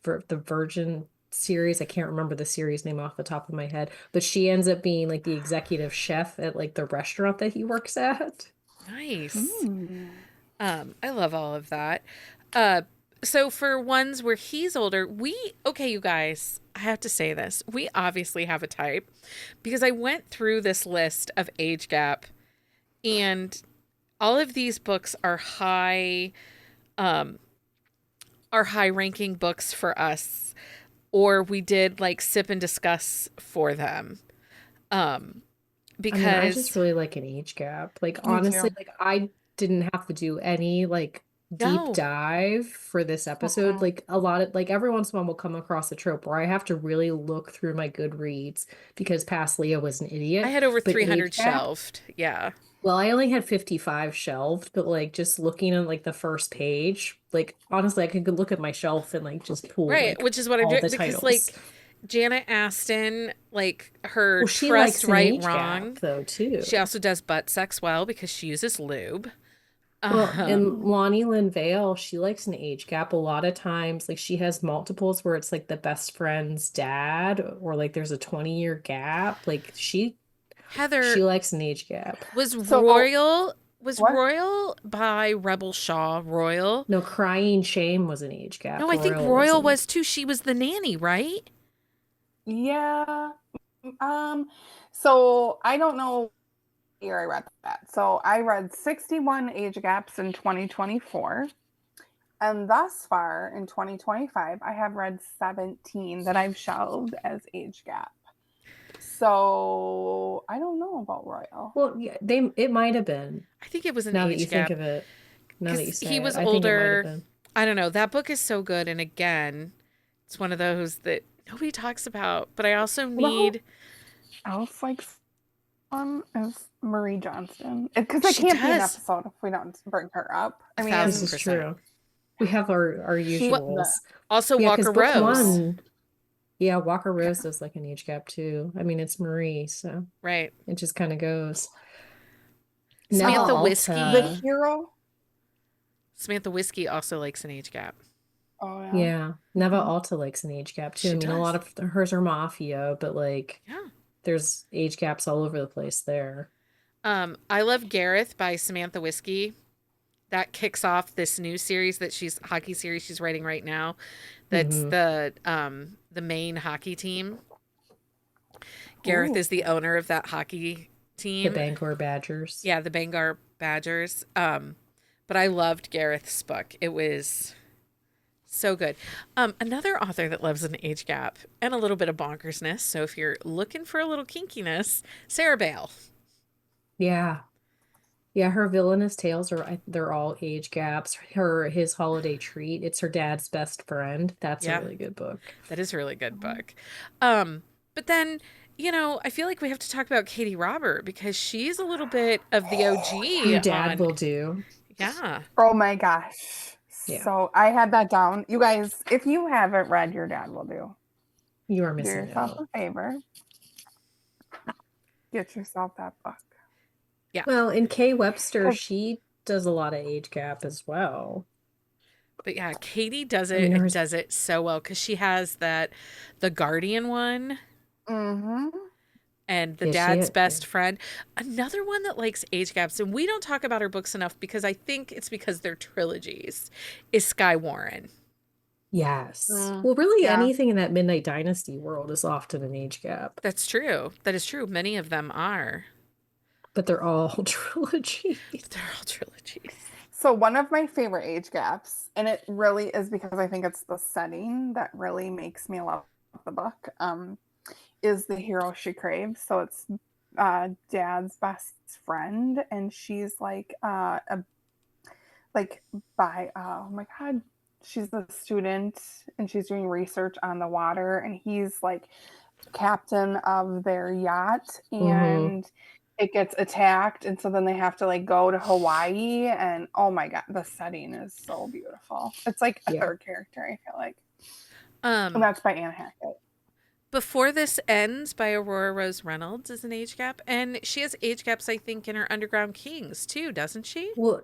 for the Virgin series. I can't remember the series name off the top of my head, but she ends up being like the executive chef at like the restaurant that he works at. Nice. I love all of that. So for ones where he's older, okay, you guys, I have to say this. We obviously have a type because I went through this list of age gap, and all of these books are high ranking books for us, or we did like sip and discuss for them. Because I just really like an age gap. Like honestly, like I didn't have to do any like deep dive for this episode. Like a lot of like every once in a while we'll come across a trope where I have to really look through my Goodreads because past Leah was an idiot. I had over 300 shelved. Yeah. Well, I only had 55 shelved, but like just looking at like the first page, like honestly, I could look at my shelf and like just pull right, like, which is what I do because titles. like Janet Aston, like her trust right wrong gap, though too. She also does butt sex well because she uses lube. Well, and Lonnie Lynn Vale, she likes an age gap a lot of times. Like she has multiples where it's like the best friend's dad, or like there's a 20-year gap. Like she likes an age gap. Was Royal by Rebel Shaw Royal? No, Crying Shame was an age gap. No, I think Royal was too. She was the nanny, right? Yeah. So I don't know year I read that. So I read 61 age gaps in 2024. And thus far in 2025, I have read 17 that I've shelved as age gap. So I don't know about Royal. Well, yeah, it might have been. I think it was an now age that you gap. think of it. Now that you say he was it, older. I don't know. That book is so good, and again, it's one of those that nobody talks about. But I also need. Else like is Marie Johnston, because it can't be an episode if we don't bring her up. I mean, this is true. We have our usuals. Also, Walker Rose. Yeah, Walker Rose does like an age gap too. I mean, it's Marie, so right. It just kind of goes. Samantha Whiskey, the hero. Samantha Whiskey also likes an age gap. Oh yeah. Yeah, Neva Alta likes an age gap too. I mean, a lot of hers are mafia, but like, there's age gaps all over the place there. I love Gareth by Samantha Whiskey. That kicks off this new series hockey series she's writing right now. That's the Maine hockey team. Gareth is the owner of that hockey team. The Bangor Badgers. Yeah, the Bangor Badgers. But I loved Gareth's book. It was so good. Another author that loves an age gap and a little bit of bonkersness. So if you're looking for a little kinkiness, Sarah Bale. Yeah. Yeah, her Villainous Tales they're all age gaps. His Holiday Treat, it's her dad's best friend. That's a really good book. That is a really good book. But then, I feel like we have to talk about Katie Robert because she's a little bit of the OG. Your dad will do. Yeah. Oh my gosh. Yeah. So I had that down. You guys, if you haven't read Your Dad Will Do, you are missing yourself a favor. Get yourself that book. Yeah. Well, in Kay Webster, she does a lot of age gap as well. But yeah, Katie does it and does it so well because she has the Guardian one. Mm-hmm. And the dad's best friend. Another one that likes age gaps, and we don't talk about her books enough because I think it's because they're trilogies, is Skye Warren. Yes. Well, really anything in that Midnight Dynasty world is often an age gap. That's true. That is true. Many of them are. But they're all trilogies. So one of my favorite age gaps, and it really is because I think it's the setting that really makes me love the book, is The Hero She Craves. So it's dad's best friend, and she's like oh my god, she's a student and she's doing research on the water, and he's like captain of their yacht, and it gets attacked, and so then they have to like go to Hawaii, and oh my god, the setting is so beautiful. It's like a third character, I feel like. And that's by Anne Hackett. Before This Ends by Aurora Rose Reynolds is an age gap, and she has age gaps, I think, in her Underground Kings too, doesn't she? Well,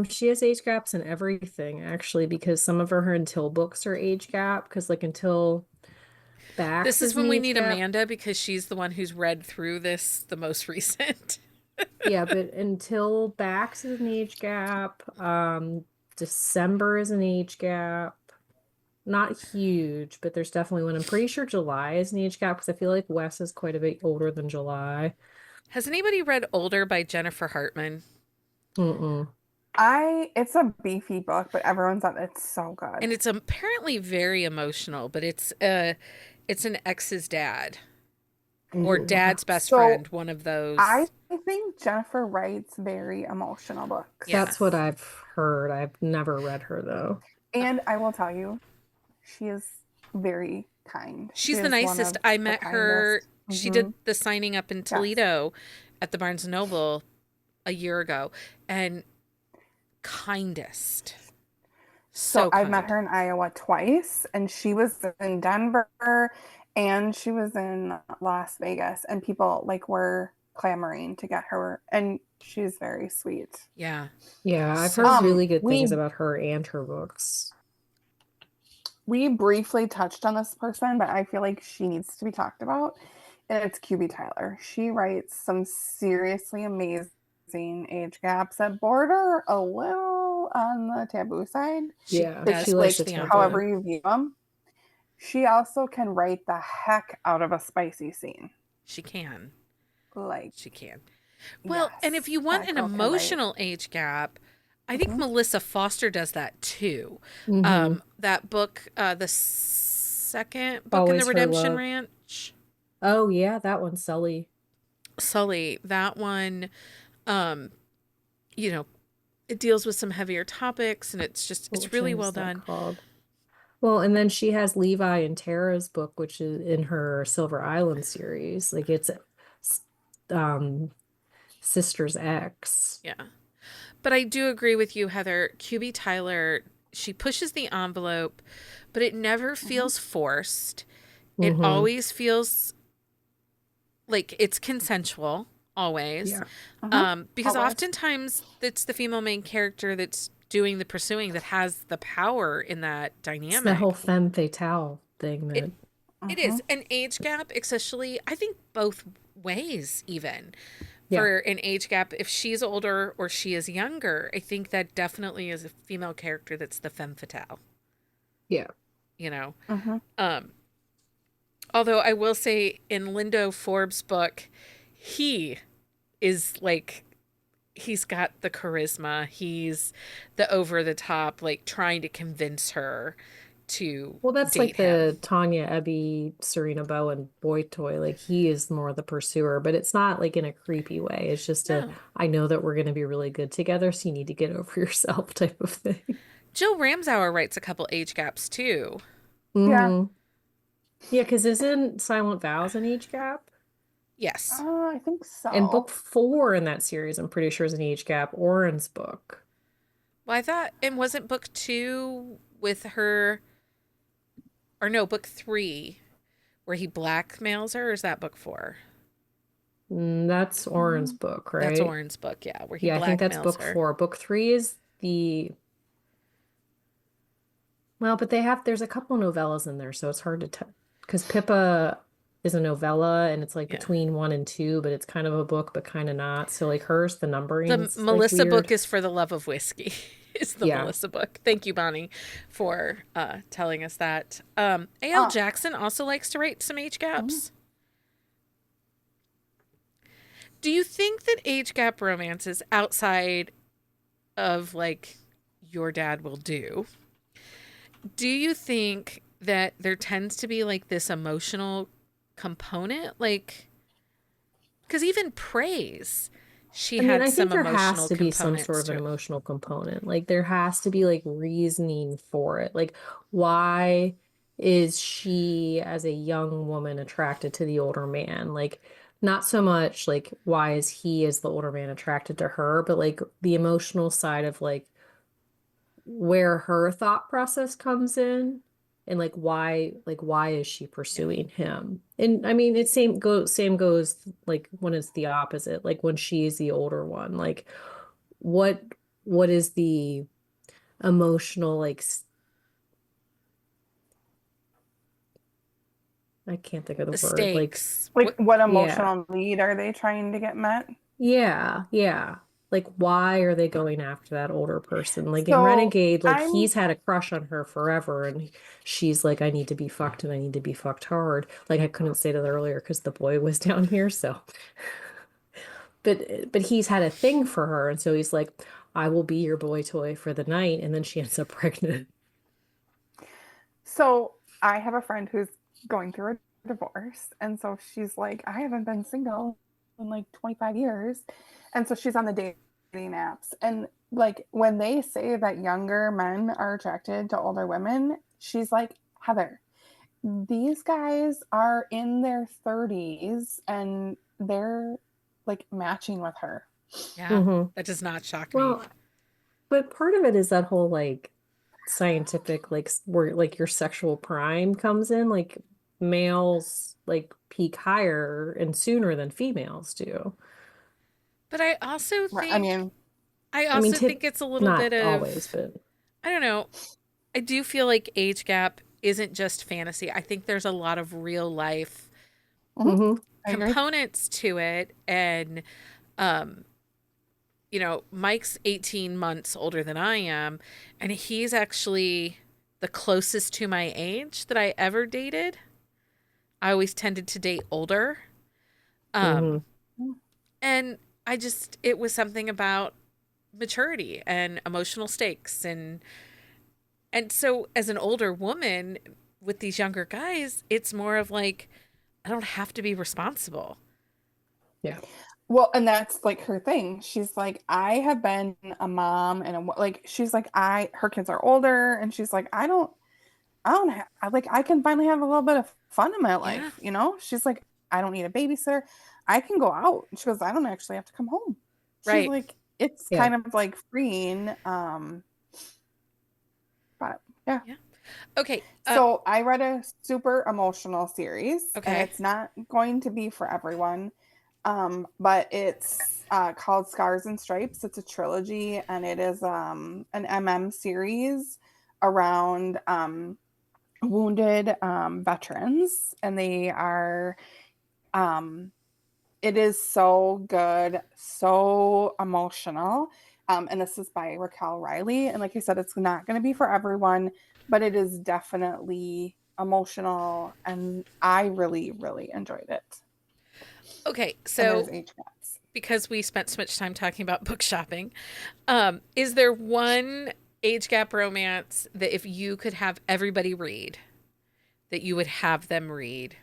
She has age gaps in everything actually, because some of her Until books are age gap, because like Until This Bax is is an when we age need gap. Amanda because she's the one who's read through this the most recent. Yeah, but Until Bax is an age gap. December is an age gap. Not huge, but there's definitely one. I'm pretty sure July is an age gap because I feel like Wes is quite a bit older than July. Has anybody read Older by Jennifer Hartman? Mm-mm. It's a beefy book, but everyone's on it's so good. And it's apparently very emotional, but it's an ex's dad or dad's best So friend, one of those. I think Jennifer writes very emotional books. Yeah. That's what I've heard. I've never read her though. And I will tell you, she is very kind. She She's the is one nicest. of I the met her. kindest. She Hmm. did the signing up in Yes. Toledo at the Barnes and Noble a year ago, and kindest. So So I've met kind. her in Iowa twice, and she was in Denver and she was in Las Vegas, and people like were clamoring to get her, and she's very sweet. Yeah. Yeah, I've So heard sweet. really good things We about her and her books. we briefly touched on this person, but I feel like she needs to be talked about. And it's QB Tyler. She writes some seriously amazing age gaps that border a little on the taboo side. She Yeah, does she likes push the the However envelope. taboo. you view them. She also can write the heck out of a spicy scene. She can. Like, She can. Well, and if yes, you want that an girl can write. emotional age gap, I think Mhm. Melissa Foster does that too. Mm-hmm. That book, the second book in the Always Her Redemption Love. Ranch, Oh yeah, that one, Sully. Sully, that one, um, you know, it deals with some heavier topics and it's Which really one well is that done. called? Well, and then she has Levi and Tara's book, which is in her Silver Island series. Like it's um Sister's X. Yeah. But I do agree with you, Heather. QB Tyler, she pushes the envelope, but it never Mhm. feels forced. It Mm-hmm. always feels like it's consensual, always. Yeah. Mhm. Because Always. oftentimes it's the female main character that's doing the pursuing that has the power in that It's the whole dynamic. femme fatale thing It that it Mhm. is an age gap, especially I think both ways even. yeah. For an age gap, if she's older or she is younger, I think that definitely is a female character that's the femme fatale, Yeah. you know. Mhm. Um, Although I will say in Lindo Forbes' book, he is like he's got the charisma. He's the over the top, like trying to convince her to Well, that's like date him. the Tanya Ebby, Serena Bowen boy toy. Like he is more the pursuer, but it's not like in a creepy way. It's just a, No. I know that we're going to be really good together, so you need to get over yourself type of thing. Jill Ramsauer writes a couple age gaps too. Yeah. Hmm. Yeah, because isn't Silent Vows an age gap? Yes. I think And book so. 4 in that series, I'm pretty sure is an age gap. Oren's book. Well, I thought, and wasn't book two with her, or no, book three, where he blackmails her, or is that book four? That's Oren's Mhm. book, That's right? Oren's book, yeah, where he Yeah, I think that's blackmails book her. 4. Book 3 is the, well, but there's a couple novellas in there, so it's hard to tell. Because Pippa is a novella and it's like Yeah. between 1 and 2, but it's kind of a book, but kind of not. So like hers, the The numbering's like Melissa book weird. is For the Love of Whiskey, is the Yeah. Melissa book. Thank you, Bonnie, for telling us that. A.L. Uh, Jackson also likes to write some age mhm. gaps. Do you think that age gap romances outside of like Your Dad Will do you think that there tends to be like this emotional component? Like, because even Praise, she I mean, had I some think there has emotional to be some sort components of an to it. emotional component. Like there has to be like reasoning for it. Like why is she as a young woman attracted to the older man? Like not so much like why is he as the older man attracted to her, but like the emotional side of where her thought process comes in and like why is she Yeah. pursuing him. And I mean it same goes like when it's the opposite, like when she's the older one, like what what is the emotional, like, I can't think of the word. Stakes. Like what Yeah. emotional need are they trying to get met? Yeah, yeah. Like, why are they going after that older person? Like in So Renegade, like I'm he's had a crush on her forever, and she's like, I need to be fucked and I need to be fucked hard. Like I couldn't say that earlier because the boy was down here, so but he's had a thing for her, and so he's like, I will be your boy toy for the night, and then she ends up pregnant. So I have a friend who's going through a divorce. And so she's like, I haven't been single in like 25 years. And so she's on the dating apps. And like when they say that younger men are attracted to older women, she's like, Heather, these guys are in their 30s and they're like matching with her. Yeah, Hmm. that does not shock me. Well, but part of it is that whole like scientific like where like your sexual prime comes in, like males like peak higher and sooner than females do. But I also Right. I think mean, I mean, it's a little not bit always, of, but I don't know. I do feel like age gap isn't just fantasy. I think there's a lot of real life mhm, hmm I agree. components to it. And, um, Mike's 18 months older than I am, and he's actually the closest to my age that I ever dated. I always tended to date older. hmm Um, and it was something about maturity and emotional stakes. And so as an older woman with these younger guys, it's more of like, I don't have to be responsible. yeah. Well, and that's like her thing. She's like, I have been a mom and like she's like, her kids are older, and she's like, I don't have, I can finally have a little bit of fun in my Yeah. life, you know? She's like, I don't need a babysitter. I can go out. And she goes, I don't actually have to come home. She's Right. like, it's Yeah. kind of like freeing. But yeah. Yeah. Okay. So I read a super emotional series, and Okay. it's not going to be for everyone. But it's called Scars and Stripes. It's a trilogy, and it is an series around wounded veterans, and they are um, it is so good, so emotional. And this is by Raquel Riley. And like I said, it's not going to be for everyone, but it is definitely emotional. And I really, really enjoyed it. Okay. And there's So age gaps. because we spent so much time talking about book shopping, is there one age gap romance that if you could have everybody read, that you would have them read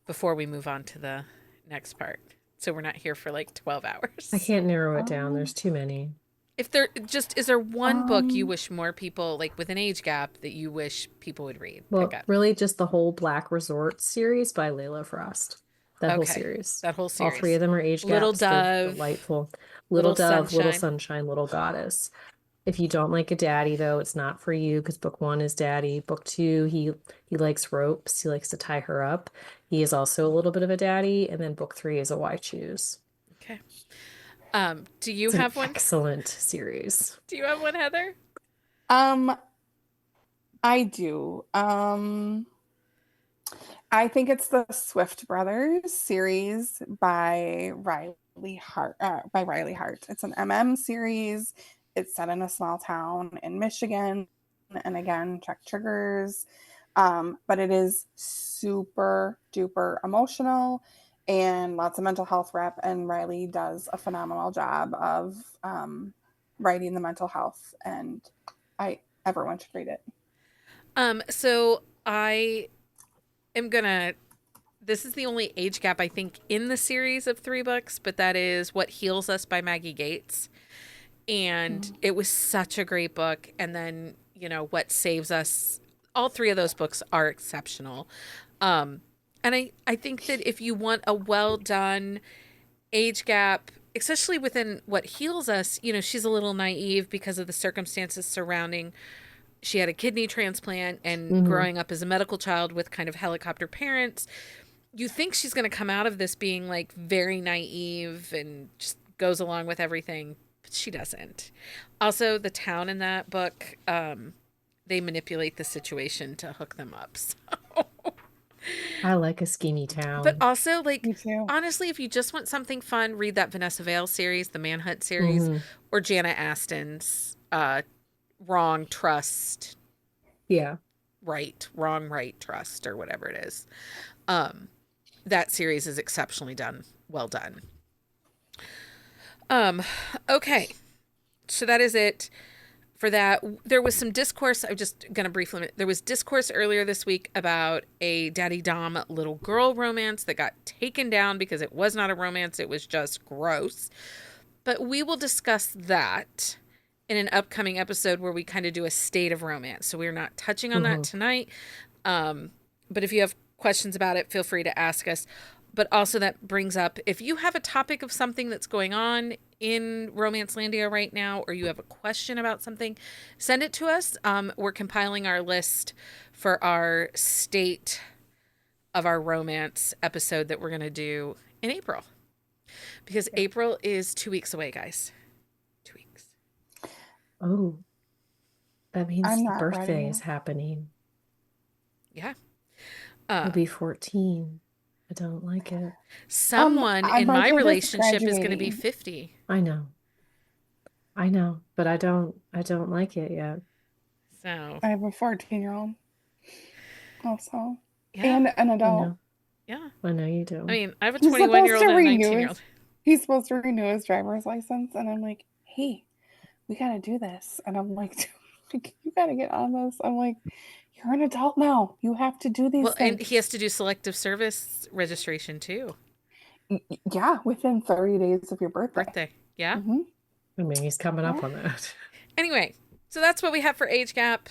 before we move on to the next part? So we're not here for like 12 I hours. can't narrow it down. Um, There's too many. If there just is there one book you um, wish more people, like with an age gap, that you wish people would read, pick Well, up? really just the whole Black Resort series by Layla Frost. That whole Okay. series. That whole All three series. of them are age Little gaps. They're Dove, delightful. Little Little Dove, Little Sunshine. Sunshine, Little Goddess. If you don't like a daddy, though, it's not for you because book one is daddy. Book two, he likes ropes. He likes to tie her up. He is also a little bit of a daddy. And then book three is a why choose. Okay. Do you It's an have one? excellent series. Do you have one, Heather? um, I do. I think it's the Swift Brothers series by Riley Hart. It's an series. It's set in a small town in Michigan, and again, check triggers. But it is super duper emotional and lots of mental health rep. And Riley does a phenomenal job of writing the mental health, and everyone should read it. So I am gonna. This is the only age gap I think in the series of three books, but that is What Heals Us by Maggie Gates. And it was such a great book. And then, What Saves Us. All three of those books are exceptional. And I think that if you want a well done age gap, especially within What Heals Us, she's a little naive because of the circumstances surrounding. She had a kidney transplant and Hmm. growing up as a medical child with kind of helicopter parents. You think she's going to come out of this being like very naive and just goes along with everything. But she doesn't. Also, the town in that book, they manipulate the situation to hook them up. So. I like a schemy town. But also, like, Me too. honestly, if you just want something fun, read that Vanessa Vale series, the Manhunt series, or Jana Aston's Wrong Trust. Yeah. Wrong, right, trust, or whatever it is. That series is exceptionally well done. Okay. So that is it for that. There was some discourse. I'm just going to briefly. There was discourse earlier this week about a Daddy Dom little girl romance that got taken down because it was not a romance. It was just gross. But we will discuss that in an upcoming episode where we kind of do a state of romance. So we're not touching on that tonight. But if you have questions about it, feel free to ask us. But also that brings up, if you have a topic of something that's going on in Romancelandia right now, or you have a question about something, send it to us. We're compiling our list for our state of our romance episode that we're going to do in April. Because April is 2 weeks away, guys. 2 weeks. Oh, that means the birthday is happening. Yeah. I'll be 14. I don't like it. Someone in my relationship is going to be 50. I know, but I don't like it yet. So I have a 14-year-old also, and an adult. Yeah, I know you do. I mean, I have a 21-year-old and a 19-year-old. He's supposed to renew his driver's license, and I'm like, hey, we got to do this. And I'm like, you got to get on this. I'm like, you're an adult now. You have to do these things. And he has to do selective service registration too. Yeah, within 30 days of your birthday. Yeah. Mm-hmm. I mean, he's coming up on that. Anyway, so that's what we have for age gap.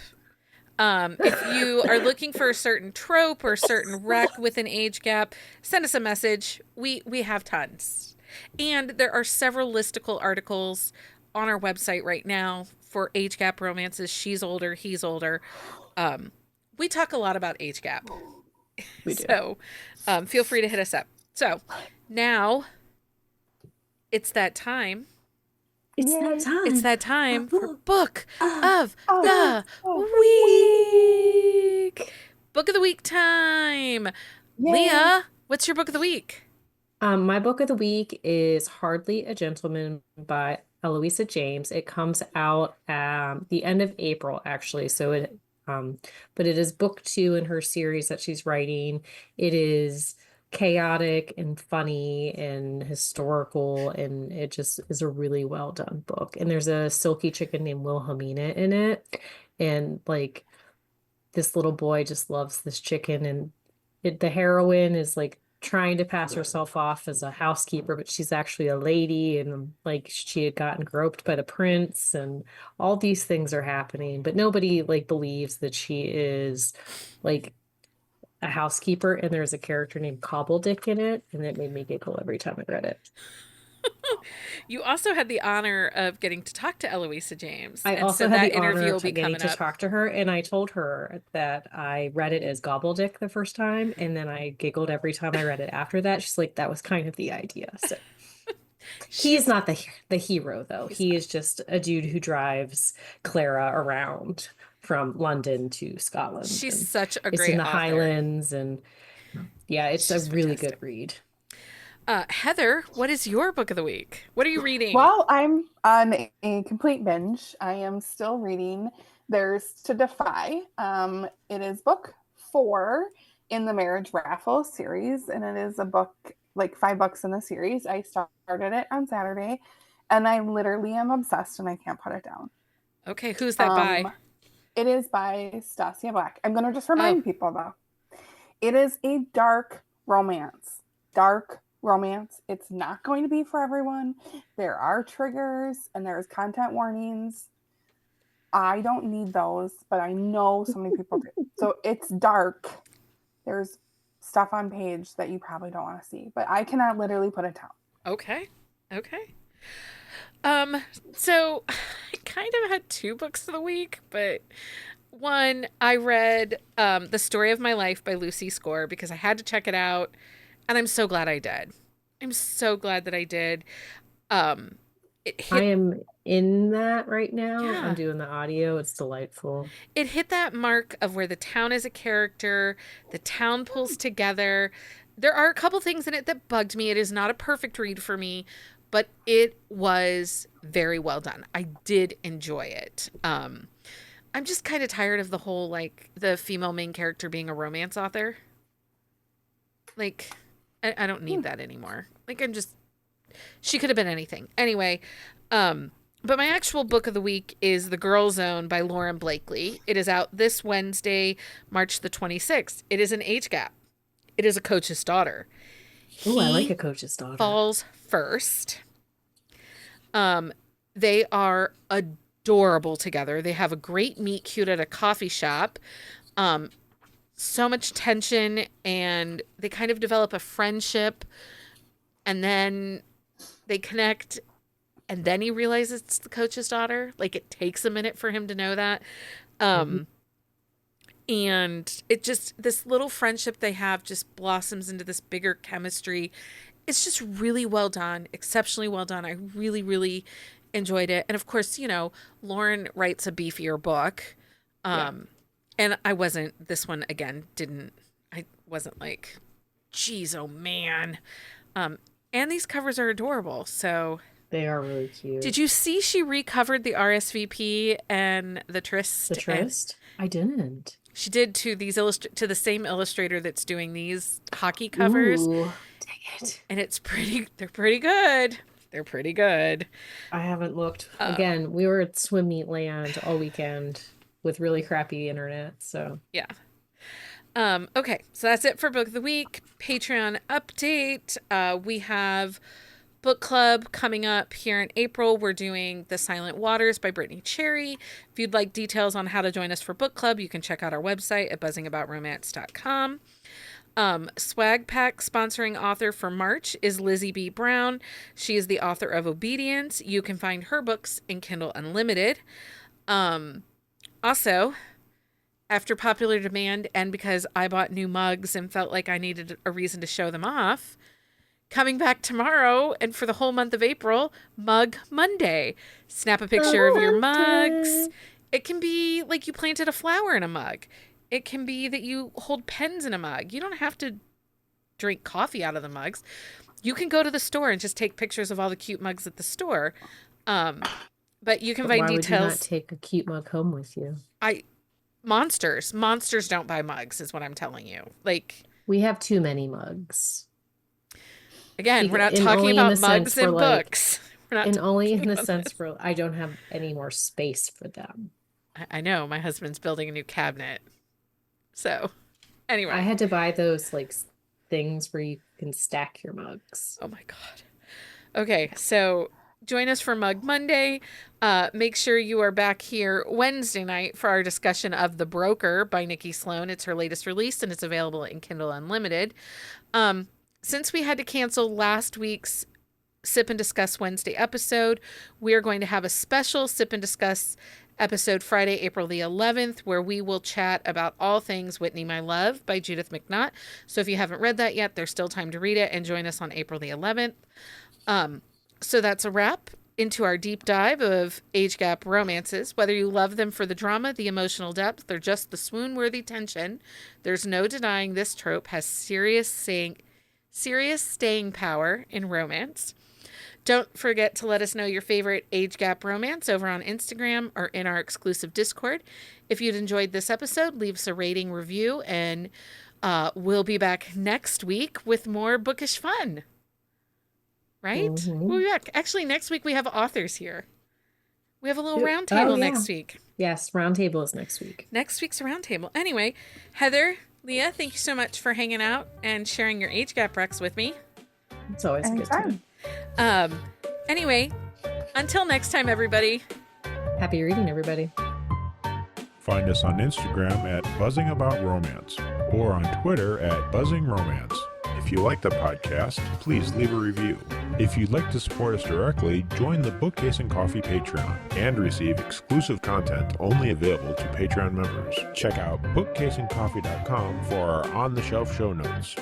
If you are looking for a certain trope or a certain rec with an age gap, send us a message. We have tons. And there are several listicle articles on our website right now for age gap romances. She's older, he's older. We talk a lot about age gap. We do. So feel free to hit us up. So now it's that time. It's that time for Book of the Week. Book of the Week time. Yay. Leah, what's your book of the week? My book of the week is Hardly a Gentleman by Eloisa James. It comes out the end of April, actually. So but it is book 2 in her series that she's writing. It is chaotic and funny and historical, and it just is a really well done book. And there's a silky chicken named Wilhelmina in it, and like this little boy just loves this chicken, and the heroine is like trying to pass herself off as a housekeeper, but she's actually a lady, and like she had gotten groped by the prince, and all these things are happening, but nobody like believes that she is like a housekeeper. And there's a character named Cobbledick in it, and it made me giggle every time I read it. You also had the honor of getting to talk to Eloisa James. I also had the honor of getting to talk to her, and I told her that I read it as Gobbledick the first time, and then I giggled every time I read it after that. She's like, that was kind of the idea. So he's not the hero, though. He is just a dude who drives Clara around from London to Scotland. She's such a great It's in the author. Highlands, and yeah, it's a really good read. Heather, what is your book of the week? What are you reading? Well, I'm on a complete binge. I am still reading There's to Defy. It is book 4 in the Marriage Raffle series, and it is a book like $5 in the series. I started it on Saturday, and I literally am obsessed, and I can't put it down. Okay, who's that by? It is by Stasia Black. I'm going to just remind people, though. It is a dark romance. It's not going to be for everyone. There are triggers and there's content warnings. I don't need those, but I know so many people do. So it's dark. There's stuff on page that you probably don't want to see, but I cannot literally put it down. Okay. So I kind of had 2 books of the week, but one, I read The Story of My Life by Lucy Score because I had to check it out. And I'm so glad I did. I'm so glad that I did. I am in that right now. Yeah. I'm doing the audio. It's delightful. It hit that mark of where the town is a character, the town pulls together. There are a couple things in it that bugged me. It is not a perfect read for me, but it was very well done. I did enjoy it. I'm just kind of tired of the whole, like, the female main character being a romance author. Like, I don't need that anymore. Like, she could have been anything. Anyway, but my actual book of the week is The Girl Zone by Lauren Blakely. It is out this Wednesday, March the 26th. It is an age gap. It is a coach's daughter. Oh, I like a coach's daughter. Falls first. They are adorable together. They have a great meet cute at a coffee shop. So much tension, and they kind of develop a friendship, and then they connect, and then he realizes it's the coach's daughter. Like, it takes a minute for him to know that. And it just, this little friendship they have just blossoms into this bigger chemistry. It's just really well done, exceptionally well done. I really, really enjoyed it. And of course, you know, Lauren writes a beefier book. And I wasn't, this one again, I wasn't like, geez, oh man. And these covers are adorable. So they are really cute. Did you see she recovered the RSVP and the Tryst? The Tryst? I didn't. She did to these to the same illustrator that's doing these hockey covers. Ooh, dang it. And they're pretty good. They're pretty good. I haven't looked. Again, we were at Swim Meet Land all weekend with really crappy internet, so. Yeah. Okay, so that's it for Book of the Week. Patreon update. We have book club coming up here in April. We're doing The Silent Waters by Brittany Cherry. If you'd like details on how to join us for book club, you can check out our website at buzzingaboutromance.com. Swag Pack sponsoring author for March is Lizzie B. Brown. She is the author of Obedience. You can find her books in Kindle Unlimited. Also, after popular demand and because I bought new mugs and felt like I needed a reason to show them off, coming back tomorrow and for the whole month of April, Mug Monday. Snap a picture of your mugs. It can be like you planted a flower in a mug. It can be that you hold pens in a mug. You don't have to drink coffee out of the mugs. You can go to the store and just take pictures of all the cute mugs at the store. But you can find details. Why would you not take a cute mug home with you? Monsters don't buy mugs, is what I'm telling you. Like, we have too many mugs. Again, we're not talking about mugs and books. And only in the sense where I don't have any more space for them. I know. My husband's building a new cabinet. So, anyway. I had to buy those, like, things where you can stack your mugs. Oh, my God. Okay, so join us for Mug Monday. Make sure you are back here Wednesday night for our discussion of The Broker by Nikki Sloan. It's her latest release, and it's available in Kindle Unlimited. Since we had to cancel last week's Sip and Discuss Wednesday episode, we are going to have a special Sip and Discuss episode Friday, April the 11th, where we will chat about all things Whitney, My Love by Judith McNutt. So if you haven't read that yet, there's still time to read it, and join us on April the 11th. So that's a wrap into our deep dive of age gap romances. Whether you love them for the drama, the emotional depth, or just the swoon-worthy tension, there's no denying this trope has serious staying power in romance. Don't forget to let us know your favorite age gap romance over on Instagram or in our exclusive Discord. If you'd enjoyed this episode, leave us a rating, review, and we'll be back next week with more bookish fun. Right? Mm-hmm. We'll be back. Actually, next week we have authors here. We have a little round table next week. Yes, round table is next week. Next week's round table. Anyway, Heather, Leah, thank you so much for hanging out and sharing your age gap recs with me. It's always a good time. Anyway, until next time, everybody. Happy reading, everybody. Find us on Instagram at buzzingaboutromance or on Twitter at buzzingromance. If you like the podcast, please leave a review. If you'd like to support us directly, join the Bookcase and Coffee Patreon and receive exclusive content only available to Patreon members. Check out bookcaseandcoffee.com for our on-the-shelf show notes.